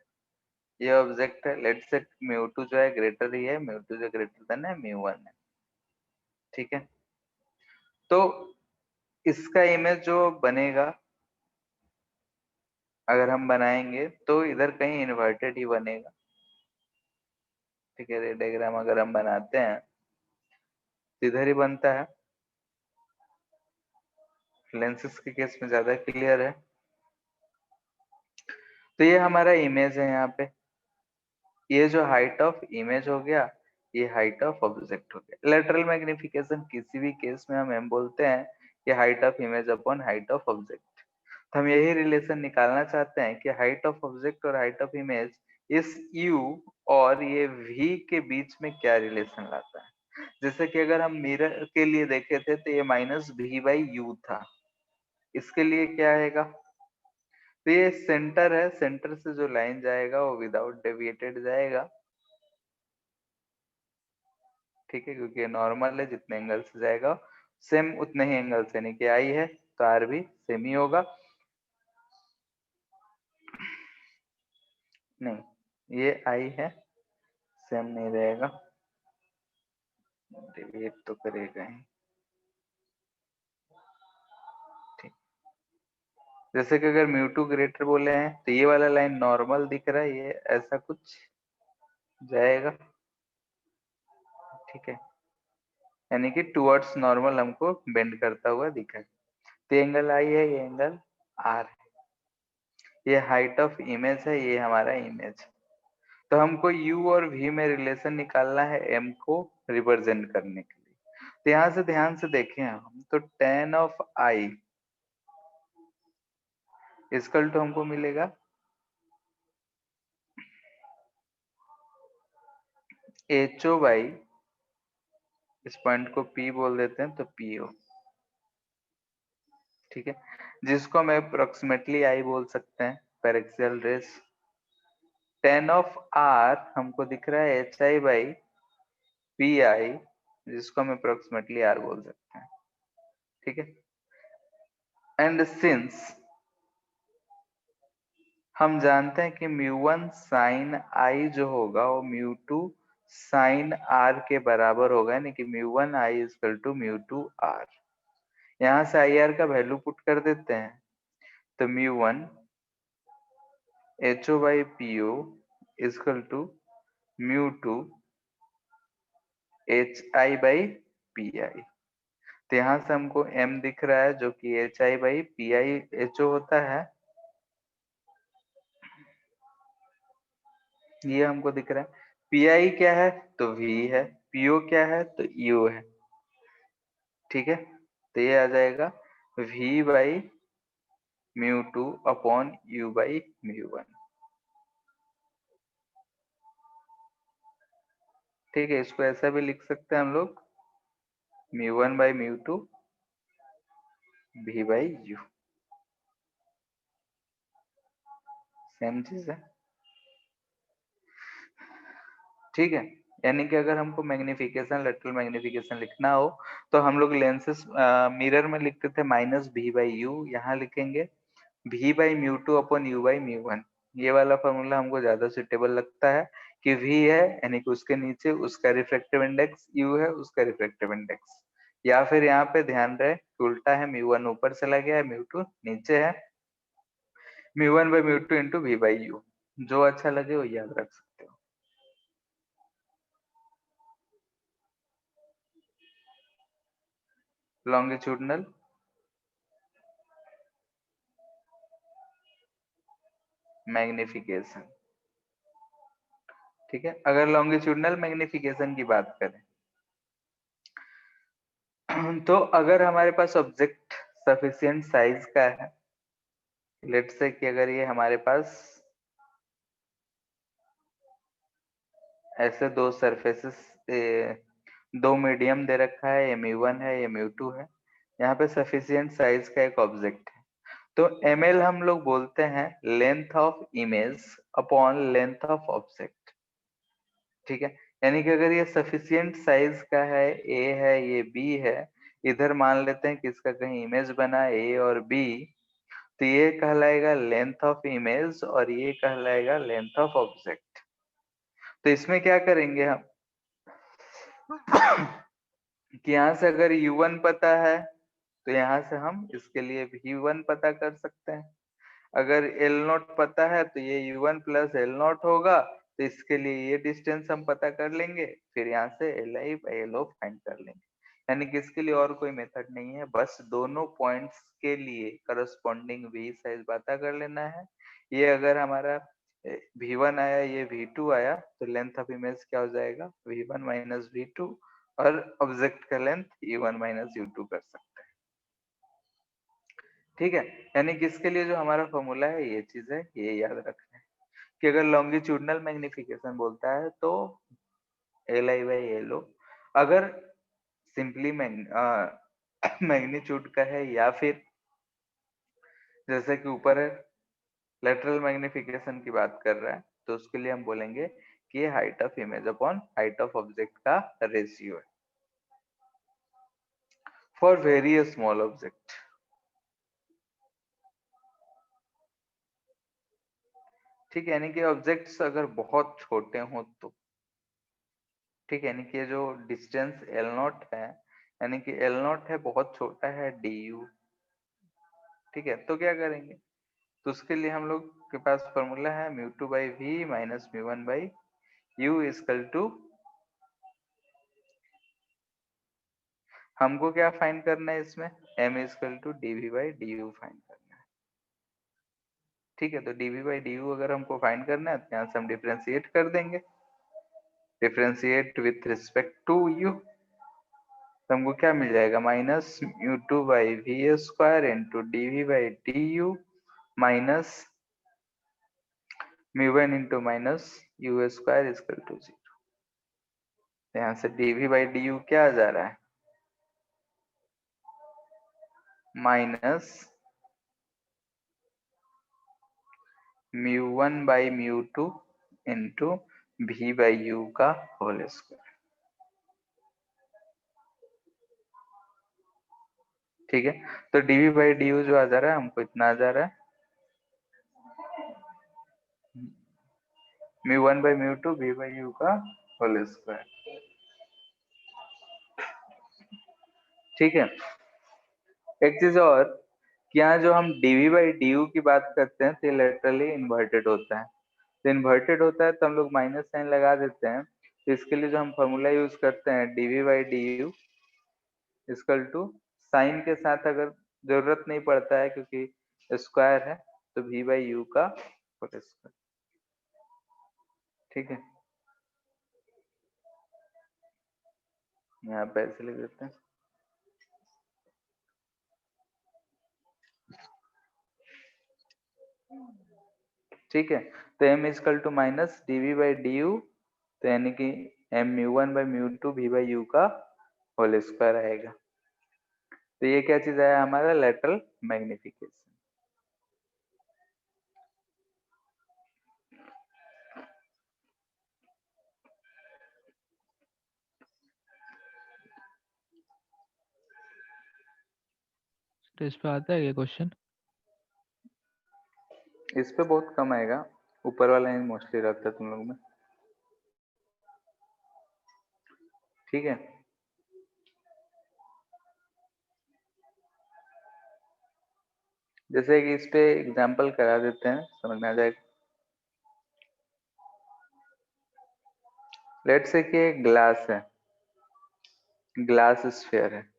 ये ऑब्जेक्ट है, लेट्स से म्यू 2 जो है ग्रेटर ही है, म्यू 2 जो ग्रेटर देन है म्यू 1 है। ठीक है, तो इसका इमेज जो बनेगा, अगर हम बनाएंगे तो इधर कहीं इन्वर्टेड ही बनेगा। ठीक है, रे डायग्राम अगर हम बनाते हैं तो इधर ही बनता है, लेंसेज के केस में ज्यादा क्लियर है। तो ये हमारा इमेज है यहाँ पे, ये जो हाइट ऑफ इमेज हो गया, ये हाइट ऑफ ऑब्जेक्ट हो गया। लेटरल मैग्निफिकेशन किसी भी केस में हम बोलते हैं कि height of image upon height of object. तो हम यही रिलेशन निकालना चाहते हैं कि हाइट ऑफ ऑब्जेक्ट और हाइट ऑफ इमेज इस u और ये v के बीच में क्या रिलेशन लाता है। जैसे कि अगर हम मिरर के लिए देखे थे तो ये -v/u था, इसके लिए क्या आएगा, तो ये सेंटर है, सेंटर से जो लाइन जाएगा वो विदाउट डेविएटेड जाएगा। ठीक है, क्योंकि ये नॉर्मल है, जितने एंगल से जाएगा सेम उतने ही एंगल से, यानी कि आई है तो आर भी सेम ही होगा। नहीं, ये आई है, सेम नहीं रहेगा, डेविएट तो करेगा ही। ठीक, जैसे कि अगर म्यू 2 ग्रेटर बोले हैं तो ये वाला लाइन नॉर्मल दिख रहा है, ये ऐसा कुछ जाएगा। ठीक है, यानी कि टुवर्ड्स नॉर्मल हमको बेंड करता हुआ दिखा है। तो एंगल आई है, ये एंगल आर है, ये हाइट ऑफ इमेज है, ये हमारा इमेज। तो हमको u और v में रिलेशन निकालना है m को रिप्रेजेंट करने के लिए। तो यहाँ से ध्यान से देखें हम, तो tan of i equal to हमको मिलेगा ho बाई, इस पॉइंट को p बोल देते हैं तो po। ठीक है, जिसको हम अप्रोक्सीमेटली i बोल सकते हैं पर axial rays. tan of r हमको दिख रहा है hi बाई pi, जिसको हम अप्रोक्सीमेटली r बोल सकते हैं। ठीक है, एंड सिंस हम जानते हैं कि म्यू 1 साइन आई जो होगा वो म्यू 2 साइन आर के बराबर होगा, यानी कि mu 1 I equal to mu 2 R. यहाँ से आई आर का वैल्यू पुट कर देते हैं, तो mu 1 H O by P O equal to mu 2 H I by P I. तो यहाँ से हमको m दिख रहा है जो कि H I by P I H O होता है, ये हमको दिख रहा है। पी आई क्या है तो v है, पीओ क्या है तो u है। ठीक है, तो ये आ जाएगा v by mu 2 upon u by mu 1। ठीक है, इसको ऐसा भी लिख सकते हैं हम लोग, mu 1 by mu 2 v by u, same चीज है। ठीक है, यानी कि अगर हमको मैग्निफिकेशन, लेटरल मैग्निफिकेशन लिखना हो तो हम लोग लेंसेस मिरर में लिखते थे माइनस भी बाई यू, यहाँ लिखेंगे v by mu two upon you by mu one. ये वाला फॉर्मूला हमको ज्यादा सुटेबल लगता है कि v है यानी कि उसके नीचे उसका रिफ्रैक्टिव इंडेक्स, u है उसका रिफ्रैक्टिव इंडेक्स, या फिर यहाँ पे ध्यान रहे कि उल्टा है, म्यू वन ऊपर चला गया है, म्यू टू नीचे है, mu one by mu two into V by U. जो अच्छा लगे वो याद रख सकते हो। लॉन्गिट्यूडनल मैग्निफिकेशन, ठीक है। अगर लॉन्गिट्यूडनल मैग्निफिकेशन की बात करें तो अगर हमारे पास ऑब्जेक्ट सफिशिएंट साइज का है, लेट्स से कि अगर ये हमारे पास ऐसे दो सरफेसेस, दो मीडियम दे रखा है, ये म्यू1 है ये म्यू2 है, यहाँ पे सफिशिएंट साइज का एक ऑब्जेक्ट है, तो ml हम लोग बोलते हैं length of image upon length of object, ठीक है। यानी कि अगर ये सफिशिएंट साइज का है, ए है ये बी है, इधर मान लेते हैं कि इसका कहीं इमेज बना ए और बी, तो ये कहलाएगा लेंथ ऑफ इमेज और ये कहलाएगा लेंथ ऑफ ऑब्जेक्ट। तो इसमें क्या करेंगे हम कि यहाँ से अगर u1 पता है तो यहाँ से हम इसके लिए v1 पता कर सकते हैं। अगर एल नॉट पता है तो ये u1 प्लस एल नॉट होगा, तो इसके लिए ये डिस्टेंस हम पता कर लेंगे, फिर यहाँ से L I by L O find कर लेंगे। यानी कि इसके लिए और कोई मेथड नहीं है, बस दोनों पॉइंट्स के लिए करस्पॉन्डिंग v साइज पता कर लेना है। ये अगर हमारा v1 आया ये v2 आया तो लेंथ ऑफ इमेज क्या हो जाएगा v1 माइनस v2, और ऑब्जेक्ट का लेंथ u1 माइनस u2 कर सकते हैं, ठीक है। यानी कि इसके लिए जो हमारा फॉर्मूला है ये चीज है, ये याद रखना है कि अगर लॉन्गिट्यूडनल मैग्निफिकेशन बोलता है तो L I by L O, अगर सिंपली मैग्नीट्यूड का है या फिर जैसे कि ऊपर है लेटरल मैग्निफिकेशन की बात कर रहा है तो उसके लिए हम बोलेंगे कि ये height of image upon height of object का रेशियो है फॉर वेरी स्मॉल ऑब्जेक्ट, ठीक है। यानी कि ऑब्जेक्ट्स अगर बहुत छोटे हों तो, ठीक है, यानी कि ये जो डिस्टेंस एल नॉट है, यानी कि एल नॉट है बहुत छोटा है डी यू, ठीक है, तो क्या करेंगे, तो उसके लिए हम लोग के पास फॉर्मूला है mu two by V minus mu one by U equal to, हमको क्या फाइंड करना है इसमें, m equal to D V by D U find करना है, ठीक है। तो D V by D U अगर हमको फाइंड करना है तो यहाँ से हम डिफ्रेंशिएट कर देंगे, differentiate with respect to U, तो हमको क्या मिल जाएगा minus mu two by V square into D V by D U minus mu one into minus U square equal to zero. यहाँ से D V by D U क्या आ जा रहा है, minus mu one by mu two into V by U का whole square, ठीक है। तो डीवी बाई डी यू जो आ जा रहा है हमको इतना आ जा रहा है mu one by mu two V by U का होल स्क्वायर, ठीक है। एक चीज और कि यहाँ जो हम dv बाई डी यू की बात करते हैं तो ये लेटरली इन्वर्टेड होता है, तो इन्वर्टेड होता है तो हम लोग माइनस साइन लगा देते हैं, तो इसके लिए जो हम फॉर्मूला यूज करते हैं dv by D U equal to, sign के साथ अगर जरूरत नहीं पड़ता है क्योंकि स्क्वायर है, तो v बाई यू का होल स्क्वायर, ठीक है। यहाँ पे ऐसे लिख देते हैं, ठीक है। तो m equal to minus dv by D U, तो यानी कि m mu one by mu two V by U का होल स्क्वायर आएगा, तो ये क्या चीज आया हमारा लेटरल मैग्निफिकेशन, तो इस पे आता है ये क्वेश्चन? इस पे बहुत कम आएगा, ऊपर वाला ही मोस्टली रहता है तुम लोग में। ठीक है, जैसे कि इस पे एग्जांपल करा देते हैं, समझ में आ जाएगा। लेट से कि एक ग्लास है, ग्लास स्फीयर है,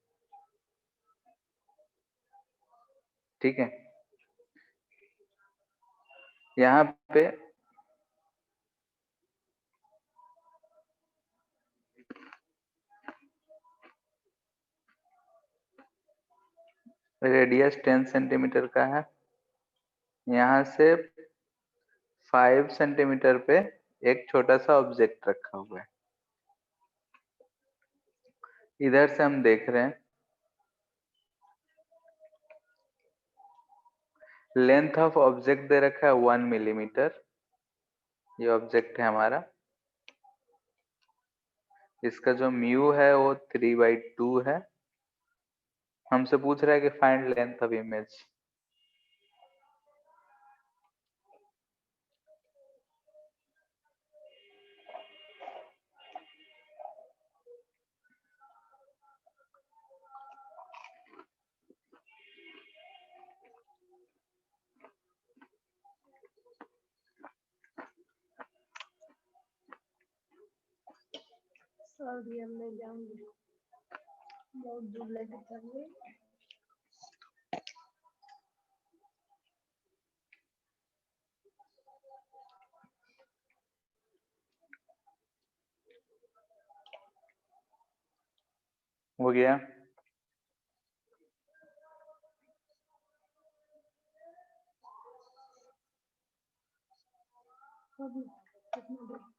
ठीक है। यहाँ पे रेडियस 10 सेंटीमीटर का है, यहाँ से 5 सेंटीमीटर पे एक छोटा सा ऑब्जेक्ट रखा हुआ है। इधर से हम देख रहे हैं लेंथ ऑफ ऑब्जेक्ट दे रखा है 1 मिलीमीटर। ये ऑब्जेक्ट है हमारा, इसका जो म्यू है वो 3/2 है। हमसे पूछ रहा है कि find length of image. Sorry, अब मैं जाऊंगी, बहुत दूर लेके चल गई। हो गया? अभी कितना देर?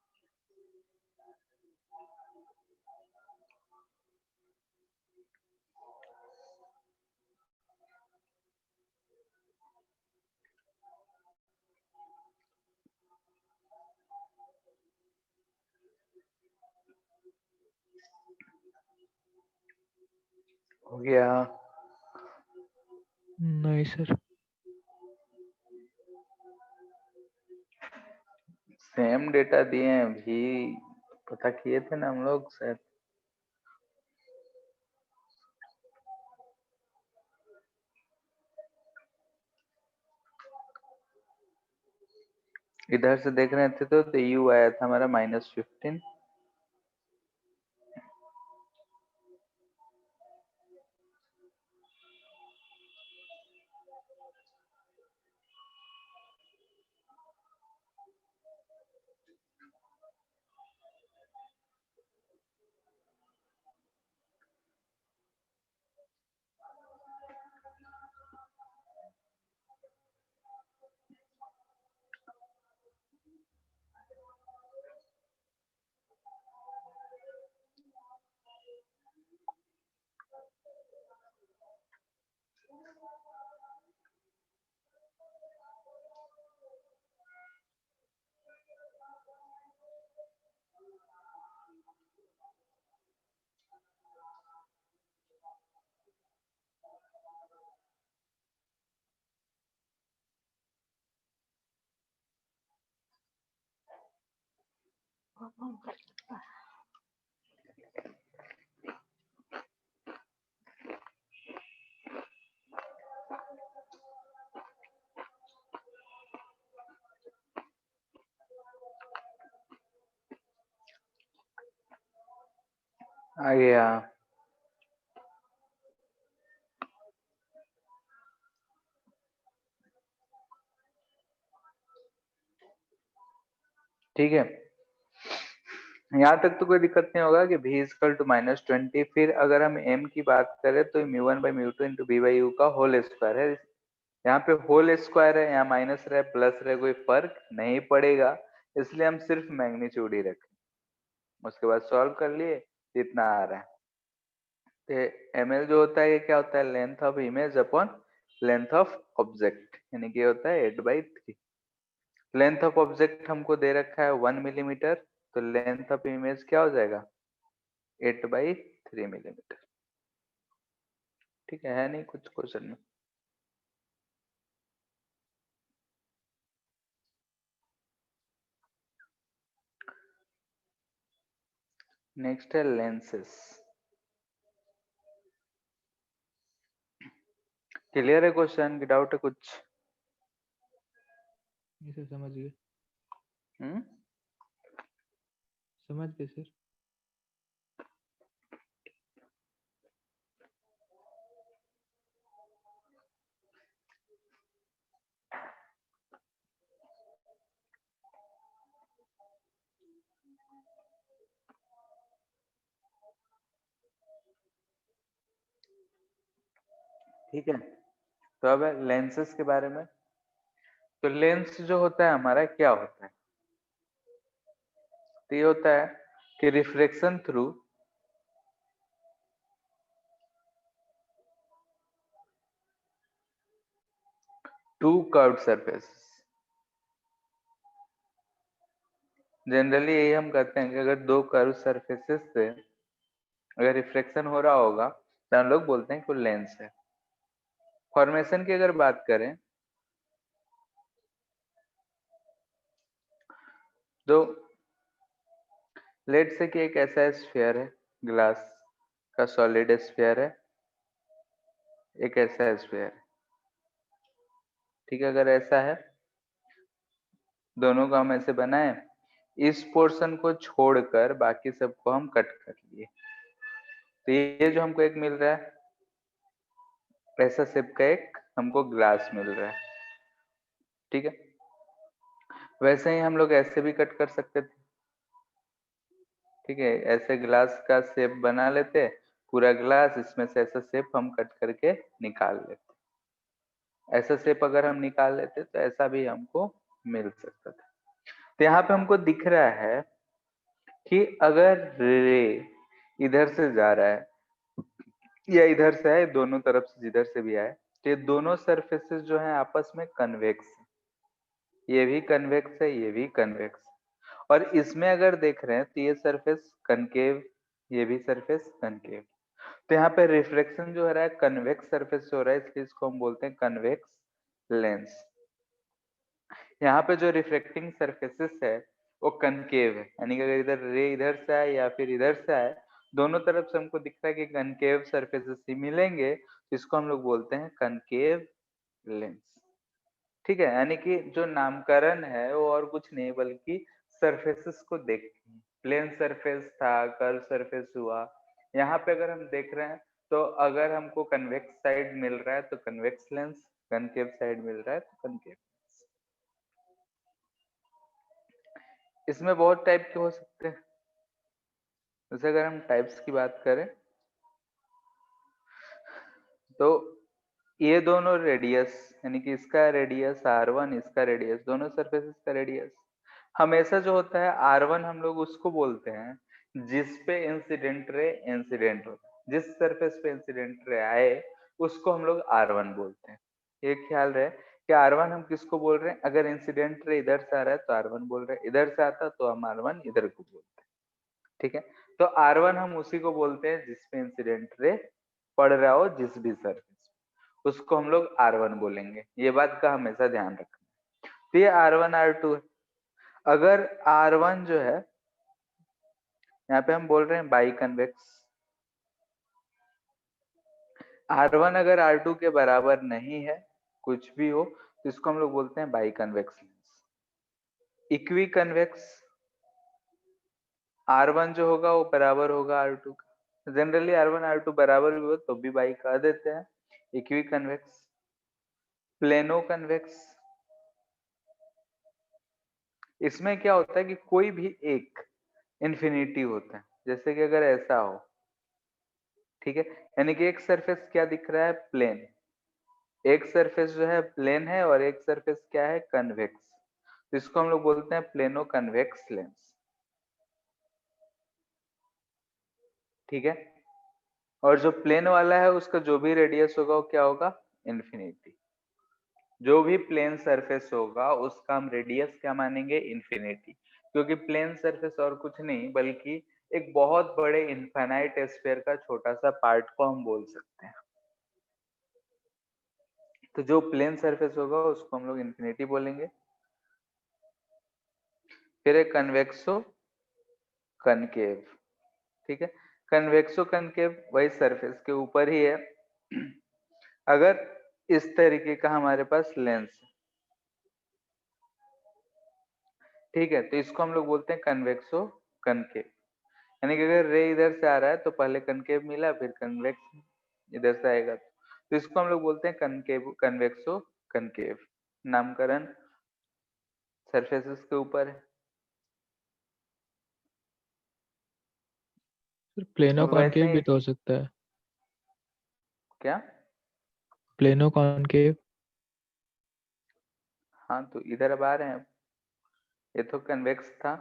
हो गया? नहीं सर। सेम डेटा दिए हैं भी, पता किए थे ना हम लोग शायद। इधर से देख रहे थे तो यू आया था हमारा -15। आ गया? ठीक है, यहाँ तक तो कोई दिक्कत नहीं होगा कि v इक्वल टू -20। फिर अगर हम m की बात करें तो μ1/μ2 इंटू b/u का होल स्क्वायर है। यहाँ पे होल स्क्वायर है, यहाँ माइनस रहे प्लस रहे कोई फर्क नहीं पड़ेगा, इसलिए हम सिर्फ मैग्नीट्यूड ही रखें। उसके बाद सॉल्व कर लिए, इतना आ रहा है। तो ml जो होता है ये क्या होता है, length of image upon length of object, यानी कि होता है 8/3। लेंथ ऑफ ऑब्जेक्ट हमको दे रखा है 1 मिलीमीटर, तो लेंथ ऑफ इमेज क्या हो जाएगा, 8/3 मिलीमीटर। ठीक है नहीं कुछ क्वेश्चन में? नेक्स्ट है लेंसेस। क्लियर है क्वेश्चन की डाउट है कुछ? ये सर समझ गए। हम्म समझ गए सर। ठीक है, तो अब लेंसेस के बारे में। तो लेंस जो होता है हमारा क्या होता है? तो ये होता है कि reflection through two curved surfaces. Generally यही हम कहते हैं कि अगर दो कर्व सरफेसेस से अगर रिफ्लेक्शन हो रहा होगा तो हम लोग बोलते हैं कि लेंस है। फॉर्मेशन की अगर बात करें तो लेट से कि एक ऐसा स्फीयर है, ग्लास का सॉलिड स्फीयर है, एक ऐसा स्फीयर है। ठीक है, अगर ऐसा है, दोनों को हम ऐसे बनाए, इस पोर्शन को छोड़कर बाकी सबको हम कट कर लिए, तो ये जो हमको एक मिल रहा है ऐसा शेप का एक हमको ग्लास मिल रहा है। ठीक है, वैसे ही हम लोग ऐसे भी कट कर सकते थे। ठीक है, ऐसे ग्लास का शेप बना लेते पूरा ग्लास, इसमें से ऐसा शेप हम कट करके निकाल लेते। ऐसा शेप अगर हम निकाल लेते तो ऐसा भी हमको मिल सकता था। तो यहाँ पे हमको दिख रहा है कि अगर रे इधर से जा रहा है या इधर से आए, दोनों तरफ से जिधर से भी आए, तो ये दोनों सरफेसेस जो है आपस में कन्वेक्स है। ये भी कन्वेक्स है, ये भी कन्वेक्स है। और इसमें अगर देख रहे हैं तो ये सरफेस कनकेव, ये भी सरफेस कनकेव। तो यहाँ पे रिफ्लेक्शन जो हो रहा है कन्वेक्स सरफेस से हो रहा है, इसलिए इसको हम बोलते हैं कन्वेक्स लेंस। यहाँ पे जो रिफ्लेक्टिंग सरफेसेस है वो कनकेव है, यानी कि अगर इधर रे इधर से आए या फिर इधर से आए, दोनों तरफ से हमको दिख रहा है कि कनकेव सरफेसेस ही मिलेंगे, इसको हम लोग बोलते हैं कनकेव लेंस। ठीक है, यानी कि जो नामकरण है वो और कुछ नहीं बल्कि सरफेसेस को देख, प्लेन सरफेस था, कर्व सरफेस हुआ, यहाँ पे अगर हम देख रहे हैं तो अगर हमको कन्वेक्स साइड मिल रहा है तो कन्वेक्स लेंस, कनकेव साइड मिल रहा है तो कनकेव। इसमें बहुत टाइप के हो सकते हैं। जैसे अगर हम टाइप्स की बात करें तो ये दोनों रेडियस, यानी कि इसका रेडियस R1, इसका रेडियस, दोनों सरफेसेस का रेडियस हमेशा जो होता है R1 हम लोग उसको बोलते हैं जिस पे इंसिडेंट रे इंसिडेंट होता है। जिस सरफेस पे इंसिडेंट रे आए उसको हम लोग R1 बोलते हैं। ये ख्याल रहे कि R1 हम किसको बोल रहे हैं, अगर इंसिडेंट रे इधर से आ रहा है तो R1 बोल रहे हैं, इधर से आता तो हम R1 इधर को बोलते हैं। ठीक है, तो R1 हम उसी को बोलते हैं जिसपे इंसिडेंट रे पड़ रहा हो, जिस भी सरफेस, उसको हम लोग R1 बोलेंगे। ये बात का हमेशा ध्यान रखना। तो ये R1 R2 है। अगर R1 जो है यहाँ पे हम बोल रहे हैं बाई कन्वेक्स, R1 अगर R2 के बराबर नहीं है कुछ भी हो तो इसको हम लोग बोलते हैं by convex lens. Equi convex, R1 जो होगा वो बराबर होगा R2 का। जनरली R1 R2 बराबर भी हो तो भी बाई कह देते हैं। इक्वी कन्वेक्स, प्लेनो कन्वेक्स, इसमें क्या होता है कि कोई भी एक इंफिनिटी होता है, जैसे कि अगर ऐसा हो, ठीक है, यानी कि एक सरफेस क्या दिख रहा है, प्लेन। एक सरफेस जो है प्लेन है और एक सरफेस क्या है, कन्वेक्स, तो इसको हम लोग बोलते हैं प्लेनो कन्वेक्स लेंस। ठीक है, और जो प्लेन वाला है उसका जो भी रेडियस होगा वो क्या होगा, इन्फिनिटी। जो भी प्लेन सरफेस होगा उसका हम रेडियस क्या मानेंगे, इन्फिनिटी, क्योंकि प्लेन सरफेस और कुछ नहीं बल्कि एक बहुत बड़े इनफाइनाइट स्फीयर का छोटा सा पार्ट को हम बोल सकते हैं। तो जो प्लेन सरफेस होगा उसको हम लोग इन्फिनिटी बोलेंगे। फिर एक कन्वेक्सो कनकेव, ठीक है। कन्वेक्सो कनकेव वही सरफेस के ऊपर ही है। अगर इस तरीके का हमारे पास लेंस है, ठीक है, तो इसको हम लोग बोलते हैं कन्वेक्सो कनकेव। यानी कि अगर रे इधर से आ रहा है तो पहले कनकेव मिला, फिर कन्वेक्स इधर से आएगा, तो इसको हम लोग बोलते हैं कनकेव, कन्वेक्सो कनकेव। नामकरण सरफेसेस के ऊपर है। सर प्लेनो तो वैसे कॉनकेव ही भी तो हो सकता है। क्या, प्लेनो कॉनकेव। हाँ तो इधर अब आ रहे हैं, ये तो कन्वेक्स था,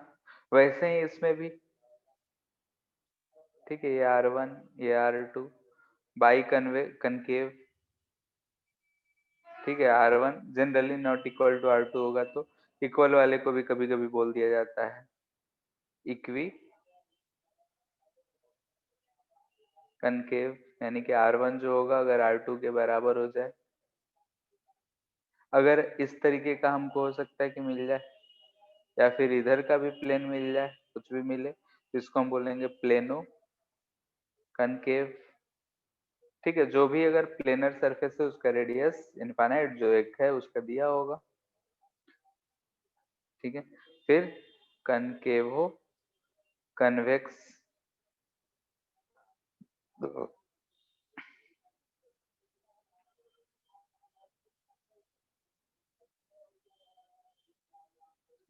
वैसे ही इसमें भी, ठीक है, ये R1 ये R2 बाई कनकेव, ठीक है। R1 generally not equal to R2 होगा, तो इक्वल वाले को भी कभी कभी बोल दिया जाता है इक्वी कनकेव, यानी कि R1 जो होगा अगर R2 के बराबर हो जाए, अगर इस तरीके का हमको हो सकता है कि मिल जाए, या फिर इधर का भी प्लेन मिल जाए, कुछ भी मिले, तो इसको हम बोलेंगे प्लेनो कनकेव, ठीक है। जो भी अगर प्लेनर सरफेस है उसका रेडियस इनफाइनाइट जो एक है उसका दिया होगा, ठीक है। फिर कनकेवो कन्वेक्स,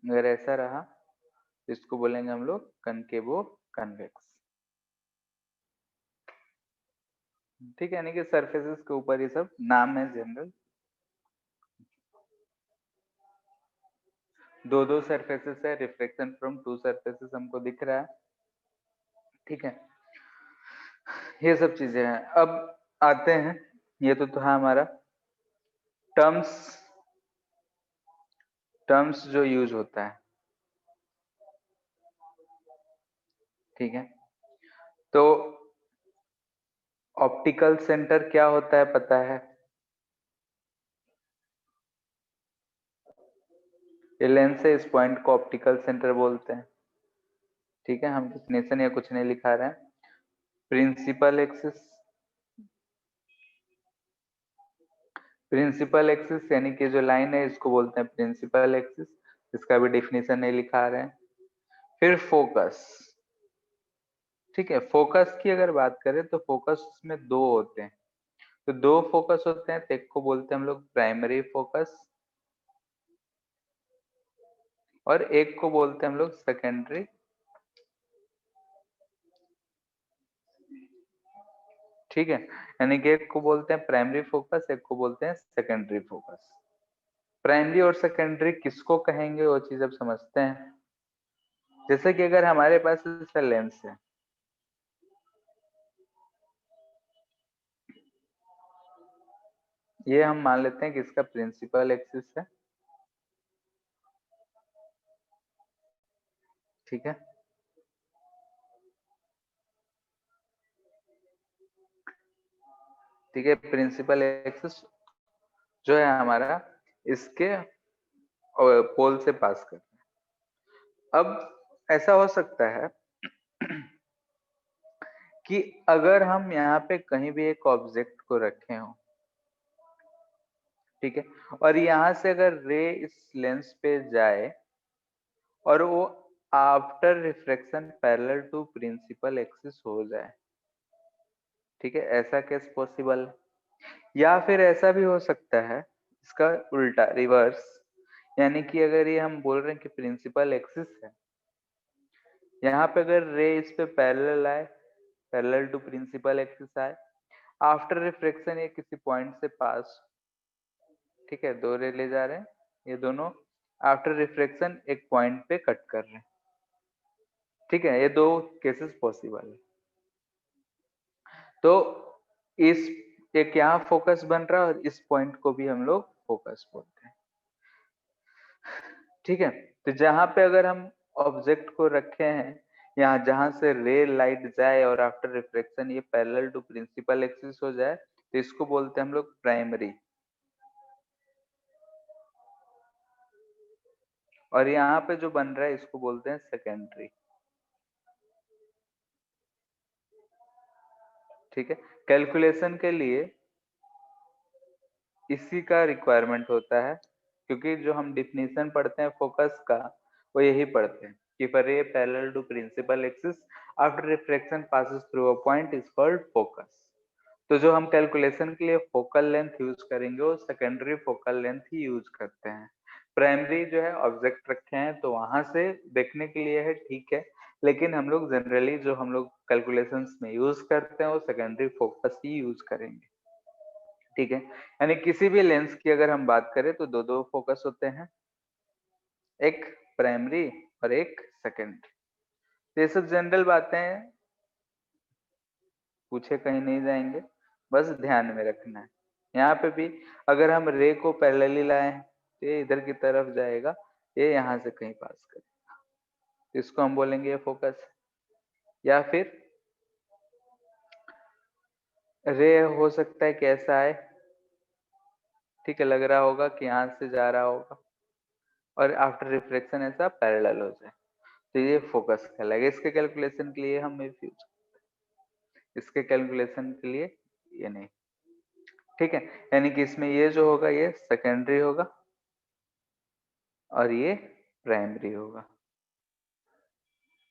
अगर ऐसा रहा तो इसको बोलेंगे हम लोग कनकेवो कन्वेक्स, ठीक है। यानी कि सरफेसेस के ऊपर ये सब नाम है जनरल। दो दो सरफेसेस है, रिफ्लेक्शन फ्रॉम टू सरफेसेस हमको दिख रहा है, ठीक है। ये सब चीजें हैं। अब आते हैं, ये तो था हमारा टर्म्स, टर्म्स जो यूज होता है, ठीक है। तो ऑप्टिकल सेंटर क्या होता है पता है? ये लेंस है, इस पॉइंट को ऑप्टिकल सेंटर बोलते हैं, ठीक है। हम डेफिनेशन या कुछ नहीं लिखा रहे हैं। प्रिंसिपल एक्सिस, प्रिंसिपल एक्सिस यानी कि जो लाइन है इसको बोलते हैं प्रिंसिपल एक्सिस, इसका भी डेफिनेशन नहीं लिखा रहे हैं। फिर फोकस, ठीक है। फोकस की अगर बात करें तो फोकस में दो होते हैं, तो दो फोकस होते हैं, तो एक को बोलते हैं हम लोग प्राइमरी फोकस और एक को बोलते हैं हम लोग सेकेंडरी, ठीक है। यानी कि एक को बोलते हैं प्राइमरी फोकस, एक को बोलते हैं सेकेंडरी फोकस। प्राइमरी और सेकेंडरी किसको कहेंगे वो चीज अब समझते हैं। जैसे कि अगर हमारे पास इसका लेंस है, ये हम मान लेते हैं कि इसका प्रिंसिपल एक्सिस है, ठीक है। ठीक है, प्रिंसिपल एक्सिस जो है हमारा इसके पोल से पास कर, अब ऐसा हो सकता है कि अगर हम यहाँ पे कहीं भी एक ऑब्जेक्ट को रखे हो, ठीक है, और यहाँ से अगर रे इस लेंस पे जाए और वो after reflection parallel to principal axis हो जाए, ठीक है, ऐसा केस पॉसिबल है। या फिर ऐसा भी हो सकता है इसका उल्टा रिवर्स, यानी कि अगर ये हम बोल रहे हैं कि प्रिंसिपल एक्सिस है, यहाँ पे अगर रे इस पे पैरेलल आए, पैरेलल टू प्रिंसिपल एक्सिस आए, आफ्टर रिफ्लेक्शन ये किसी पॉइंट से पास, ठीक है, दो रे ले जा रहे हैं, ये दोनों आफ्टर रिफ्लेक्शन एक पॉइंट पे कट कर रहे हैं, ठीक है। ये दो केसेस पॉसिबल है। तो इस एक यहाँ फोकस बन रहा है और इस पॉइंट को भी हम लोग फोकस बोलते हैं, ठीक है। तो जहां पे अगर हम ऑब्जेक्ट को रखे हैं, यहाँ जहां से रे लाइट जाए और आफ्टर रिफ्लेक्शन ये पैरेलल टू प्रिंसिपल एक्सिस हो जाए, तो इसको बोलते हैं हम लोग प्राइमरी, और यहाँ पे जो बन रहा है इसको बोलते हैं सेकेंडरी, ठीक है, कैलकुलेशन के लिए इसी का रिक्वायरमेंट होता है, क्योंकि जो हम डिफिनीशन पढ़ते हैं फोकस का वो यही पढ़ते हैं कि for a parallel to principal axis after refraction passes through a point is called focus। तो जो हम कैलकुलेशन के लिए फोकल लेंथ यूज करेंगे वो सेकेंडरी फोकल लेंथ ही यूज करते हैं। प्राइमरी जो है ऑब्जेक्ट रखे हैं तो वहां से देखने के लिए है, ठीक है, लेकिन हम लोग जनरली जो हम लोग कैलकुलेशंस में यूज करते हैं वो सेकेंडरी फोकस ही यूज करेंगे। ठीक है, यानी किसी भी लेंस की अगर हम बात करें तो दो फोकस होते हैं, एक प्राइमरी और एक सेकेंडरी। ये सब जनरल बातें हैं, पूछे कहीं नहीं जाएंगे, बस ध्यान में रखना है। यहाँ पे भी अगर हम रे को पैरेलली लाए हैं तो ये इधर की तरफ जाएगा, ये यहाँ से कहीं पास करेगा, तो इसको हम बोलेंगे ये फोकस है। या फिर रे हो सकता है कि ऐसा है, ठीक है, लग रहा होगा कि यहाँ से जा रहा होगा और आफ्टर रिफ्लेक्शन ऐसा पैरेलल हो जाए, तो ये फोकस कहलाएगा। इसके कैलकुलेशन के लिए हम यूज, इसके कैलकुलेशन के लिए ये नहीं, ठीक है। यानी कि इसमें ये जो होगा ये सेकेंडरी होगा और ये प्राइमरी होगा,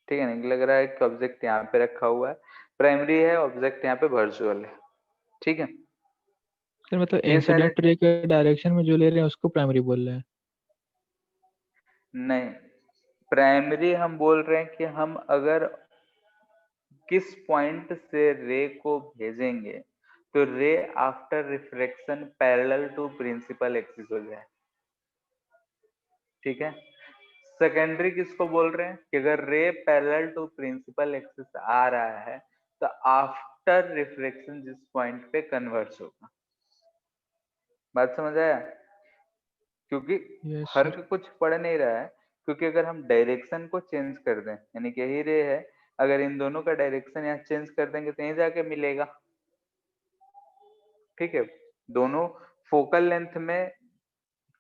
ठीक है। नहीं लग रहा है कि ऑब्जेक्ट यहाँ पे रखा हुआ है, प्राइमरी है, ऑब्जेक्ट यहाँ पे वर्चुअल है, ठीक है। सर मतलब ये सारे इंसिडेंट रे के डायरेक्शन में जो ले रहे हैं उसको प्राइमरी बोल रहे हैं? नहीं, प्राइमरी हम बोल रहे हैं कि हम अगर किस पॉइंट से रे को भेजेंगे तो ray after refraction parallel to principal axis हो जाए, ठीक है। सेकेंडरी किसको बोल रहे हैं कि अगर ray parallel to principal axis आ रहा है तो आफ्टर रिफ्रैक्शन जिस पॉइंट पे कन्वर्ज होगा। बात समझ आया? क्योंकि यस सर। फर्क कुछ पड़ नहीं रहा है, क्योंकि अगर हम डायरेक्शन को चेंज कर दें, यानी कि यही रे है, अगर इन दोनों का डायरेक्शन यहाँ चेंज कर देंगे तो यहीं जाके मिलेगा, ठीक है। दोनों फोकल लेंथ में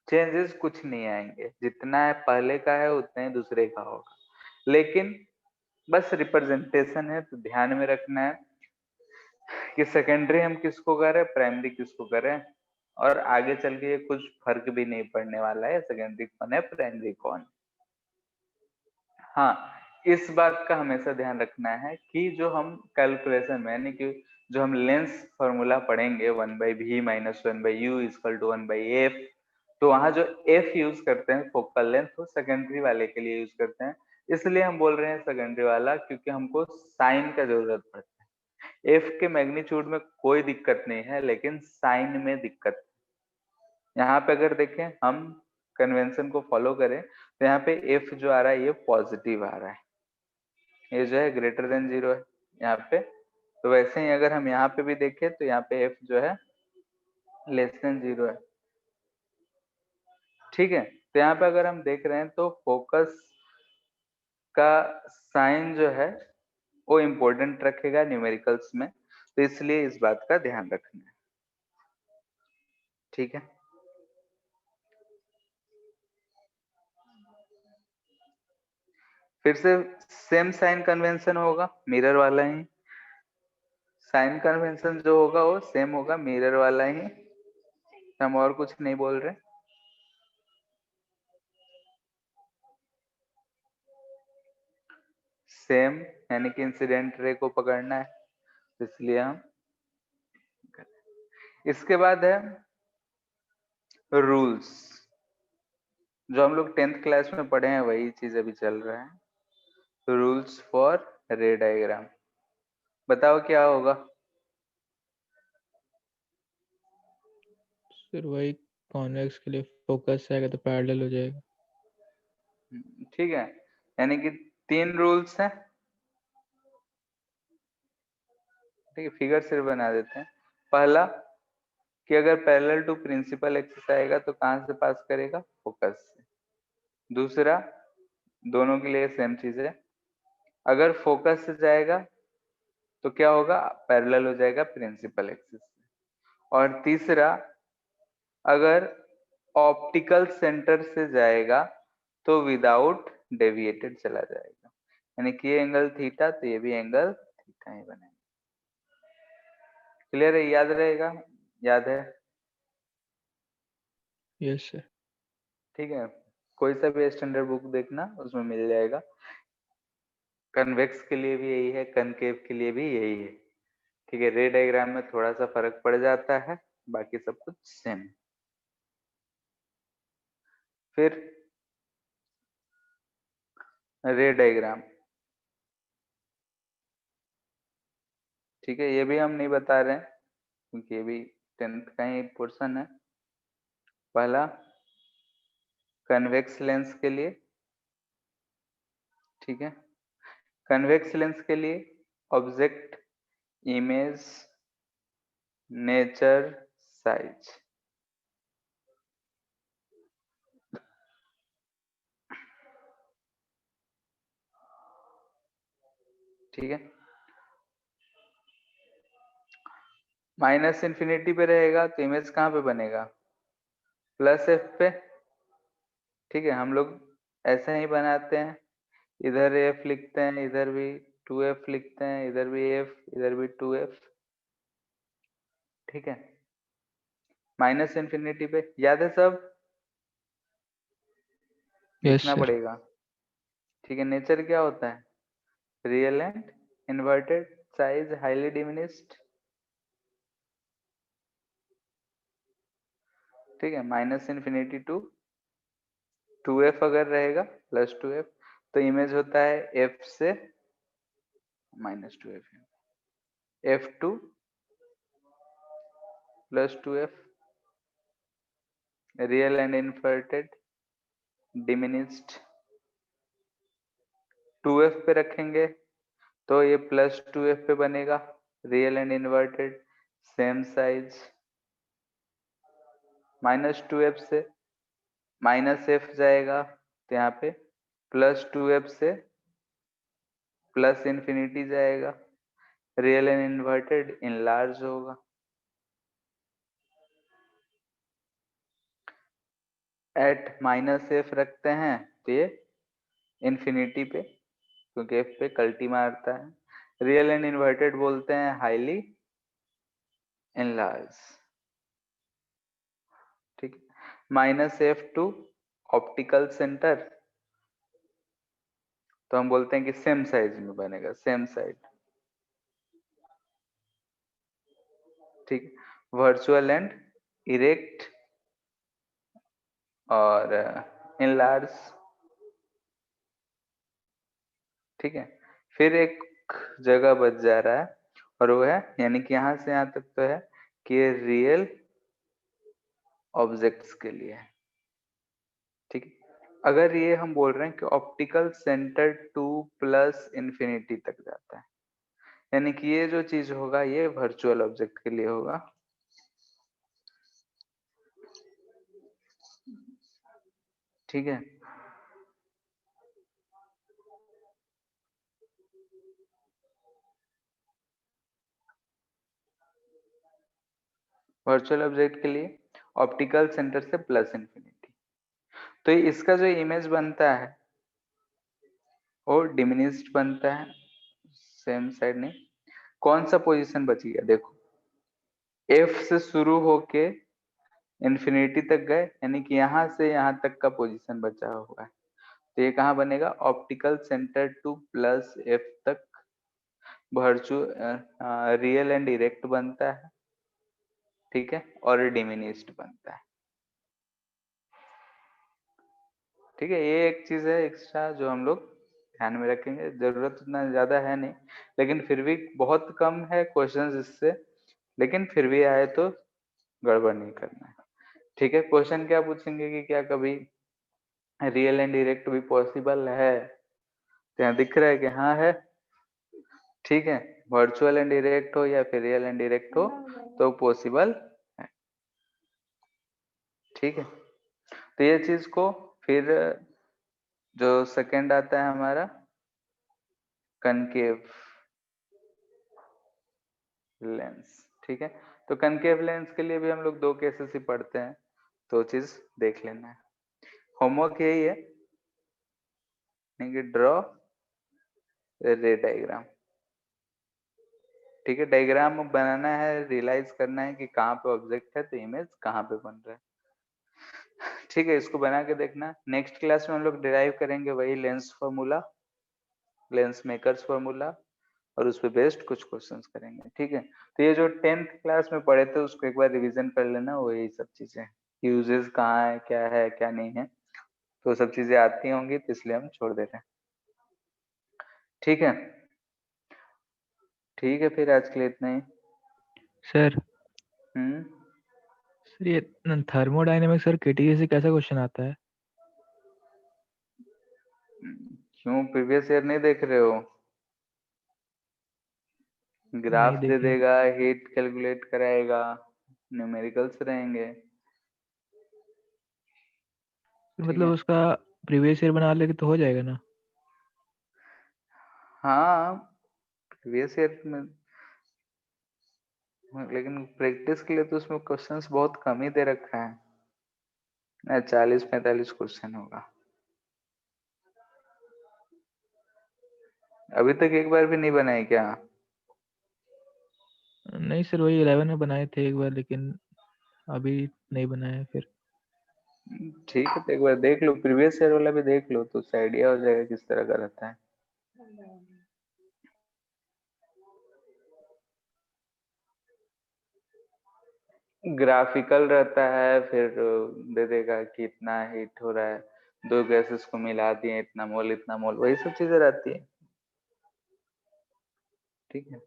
चेंजेस कुछ नहीं आएंगे, जितना है पहले का है उतना ही दूसरे का होगा, लेकिन बस रिप्रेजेंटेशन है, तो ध्यान में रखना है कि सेकेंडरी हम किसको कर रहे हैं, प्राइमरी किसको कर रहे हैं, और आगे चल के ये कुछ फर्क भी नहीं पड़ने वाला है सेकेंडरी कौन है प्राइमरी कौन। हाँ, इस बात का हमेशा ध्यान रखना है कि जो हम कैलकुलेशन में, यानी कि जो हम लेंस फॉर्मूला पढ़ेंगे 1/v - 1/u = 1/f, तो वहां जो f यूज करते हैं फोकल लेंथ वो सेकेंडरी वाले के लिए यूज करते हैं। इसलिए हम बोल रहे हैं सेकेंडरी वाला, क्योंकि हमको साइन का जरूरत पड़ता है। f के मैग्नीट्यूड में कोई दिक्कत नहीं है, लेकिन साइन में दिक्कत है। यहाँ पे अगर देखें हम कन्वेंशन को फॉलो करें तो यहाँ पे f जो आ रहा है ये पॉजिटिव आ रहा है, ये जो है ग्रेटर देन 0 है यहाँ पे। तो वैसे ही अगर हम यहाँ पे भी देखें तो यहाँ पे f जो है लेस देन 0 है, ठीक है। तो यहाँ पे अगर हम देख रहे हैं तो फोकस का साइन जो है वो इम्पोर्टेंट रखेगा न्यूमेरिकल्स में, तो इसलिए इस बात का ध्यान रखना है, ठीक है। फिर से सेम साइन कन्वेंशन होगा, मिरर वाला ही साइन कन्वेंशन जो होगा वो सेम होगा, मिरर वाला ही, हम और कुछ नहीं बोल रहे। सेम यानी कि इंसिडेंट रे को पकड़ना है, इसलिए हम, इसके बाद है रूल्स, जो हम लोग 10th क्लास में पढ़े हैं वही चीज अभी चल रहा है। रूल्स फॉर रे डायग्राम, बताओ क्या होगा? सर वही कॉन्वेक्स के लिए फोकस आएगा तो पैरेलल हो जाएगा। ठीक है, यानी कि 3 रूल्स हैं, ठीक है, फिगर सिर्फ बना देते हैं। पहला कि अगर पैरेलल टू प्रिंसिपल एक्सिस आएगा तो कहां से पास करेगा, फोकस से। दूसरा, दोनों के लिए सेम चीज है, अगर फोकस से जाएगा तो क्या होगा, पैरेलल हो जाएगा प्रिंसिपल एक्सिस से। और तीसरा, अगर ऑप्टिकल सेंटर से जाएगा तो विदाउट डेविएटेड चला जाएगा, यानी कि ये एंगल थीटा तो ये भी एंगल थीटा ही बनेगा। क्लियर है? याद रहेगा? याद है? Yes sir. ठीक है, कोई सा भी स्टैंडर्ड बुक देखना, उसमें मिल जाएगा। कन्वेक्स के लिए भी यही है, कनकेव के लिए भी यही है। ठीक है, रे डायग्राम में थोड़ा सा फर्क पड़ जाता है, बाकी सब कुछ सेम। फिर रे डायग्राम, ठीक है, ये भी हम नहीं बता रहे हैं क्योंकि ये भी 10th का ही पोर्शन है। पहला कन्वेक्स लेंस के लिए, ठीक है, कन्वेक्स लेंस के लिए ऑब्जेक्ट, इमेज, नेचर, साइज। ठीक है, माइनस इन्फिनिटी पे रहेगा तो इमेज कहाँ पे बनेगा? प्लस एफ पे। ठीक है, हम लोग ऐसे ही बनाते हैं, इधर एफ लिखते हैं, इधर भी 2f लिखते हैं, इधर भी एफ, इधर भी 2f। ठीक है, माइनस इन्फिनिटी पे, याद है सब? यस लिखना सर। पड़ेगा। ठीक है, नेचर क्या होता है? Real and inverted, size highly diminished. ठीक है, माइनस इन्फिनिटी टू 2f अगर रहेगा, प्लस 2f, तो इमेज होता है f से minus 2f, f2 plus 2f, real and inverted, diminished. 2f पे रखेंगे तो ये प्लस 2f पे बनेगा, real and inverted, same size. Minus 2f से माइनस f जाएगा तो यहाँ पे प्लस 2f से प्लस इन्फिनिटी जाएगा, रियल एंड इन्वर्टेड इनलार्ज होगा। एट माइनस एफ रखते हैं तो ये इन्फिनिटी पे, क्योंकि एफ पे कल्टी मारता है। रियल एंड इन्वर्टेड बोलते हैं हाईली इनलार्ज। ठीक, minus F two optical centre, तो हम बोलते हैं कि सेम साइज में बनेगा, सेम साइड। ठीक, वर्चुअल एंड इरेक्ट और इनलार्ज। ठीक है, फिर एक जगह बच जा रहा है और वो है, यानी कि यहां से यहां तक तो है कि ये रियल ऑब्जेक्ट्स के लिए है। ठीक है, अगर ये हम बोल रहे हैं कि optical centre two plus infinity तक जाता है, यानी कि ये जो चीज होगा ये वर्चुअल ऑब्जेक्ट के लिए होगा। ठीक है, वर्चुअल ऑब्जेक्ट के लिए ऑप्टिकल सेंटर से प्लस इंफिनिटी, तो इसका जो इमेज बनता है वो डिमिनिश्ड बनता है, सेम साइड नहीं। कौन सा पोजीशन बच गया? देखो, एफ से शुरू होके इंफिनिटी तक गए, यानी कि यहां से यहां तक का पोजीशन बचा हुआ है, तो ये कहाँ बनेगा? Optical centre two plus F तक वर्चु रियल एंड इरेक्ट बनता है। ठीक है, और डिमिनिश्ड बनता है। ठीक है, ये एक चीज है एक्स्ट्रा जो हम लोग ध्यान में रखेंगे, जरूरत उतना ज्यादा है नहीं, लेकिन फिर भी बहुत कम है क्वेश्चंस इससे, लेकिन फिर भी आए तो गड़बड़ नहीं करना है। ठीक है, क्वेश्चन क्या पूछेंगे कि क्या कभी रियल एंड डायरेक्ट भी पॉसिबल है? तो यहाँ दिख रहा है कि हाँ है। ठीक है, वर्चुअल एंड डायरेक्ट हो या फिर रियल एंड डायरेक्ट हो तो पॉसिबल है। ठीक है, तो ये चीज को फिर जो सेकंड आता है हमारा कनकेव लेंस। ठीक है, तो कनकेव लेंस के लिए भी हम लोग दो केसेस ही पढ़ते हैं, तो चीज देख लेना है। होमवर्क यही है कि ड्रॉ रे डायग्राम। ठीक है, डायग्राम बनाना है, रियलाइज करना है कि कहाँ पे ऑब्जेक्ट है तो इमेज कहाँ पे बन रहा है। ठीक है, इसको बना के देखना। नेक्स्ट क्लास में हम लोग डिराइव करेंगे वही lens formula, lens makers formula, और उस पे बेस्ड कुछ क्वेश्चंस करेंगे। ठीक है, तो ये जो 10th क्लास में पढ़े थे उसको एक बार रिवीजन कर लेना, वही सब चीजें, यूजेस कहाँ है क्या नहीं है, तो सब चीजें आती होंगी, तो इसलिए हम छोड़ दे रहे हैं। ठीक है, ठीक है, फिर आज के लिए इतना ही। सर हम्म सर ये थर्मोडायनेमिक्स सर केटीए से कैसा क्वेश्चन आता है? क्यों, प्रीवियस ईयर नहीं देख रहे हो? नहीं ग्राफ दे देखे। देगा, हीट कैलकुलेट कराएगा, न्यूमेरिकल्स रहेंगे। ठीक मतलब है, उसका प्रीवियस ईयर बना लेके तो हो जाएगा ना? हाँ प्रीवियस ईयर में, लेकिन प्रैक्टिस के लिए तो उसमें क्वेश्चंस बहुत कम ही दे रखा है ना, 40-45 क्वेश्चन होगा। अभी तक एक बार भी नहीं बनाए क्या? नहीं सर, वही 11 में बनाए थे एक बार, लेकिन अभी नहीं बनाए फिर। ठीक है, तो एक बार देख लो, प्रीवियस ईयर वाला भी देख लो, तो उससे आइडिया हो जाएगा किस तरह का रहता है। ग्राफिकल रहता है, फिर दे देगा कि इतना हीट हो रहा है, दो गैसेस को मिला दिए, इतना मोल, वही सब चीजें रहती है। ठीक है,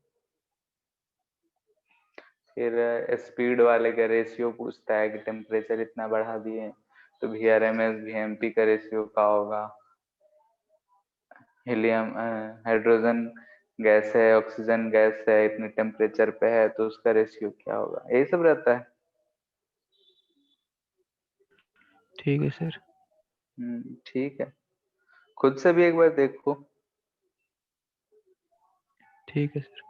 फिर स्पीड वाले का रेशियो पूछता है कि टेम्परेचर इतना बढ़ा दिए तो VRMS VMP का रेशियो क्या होगा, हीलियम हाइड्रोजन गैस है, ऑक्सीजन गैस है, इतने टेम्परेचर पे है तो उसका रेशियो क्या होगा, यही सब रहता है। ठीक है सर। ठीक है, खुद से भी एक बार देखो। ठीक है सर।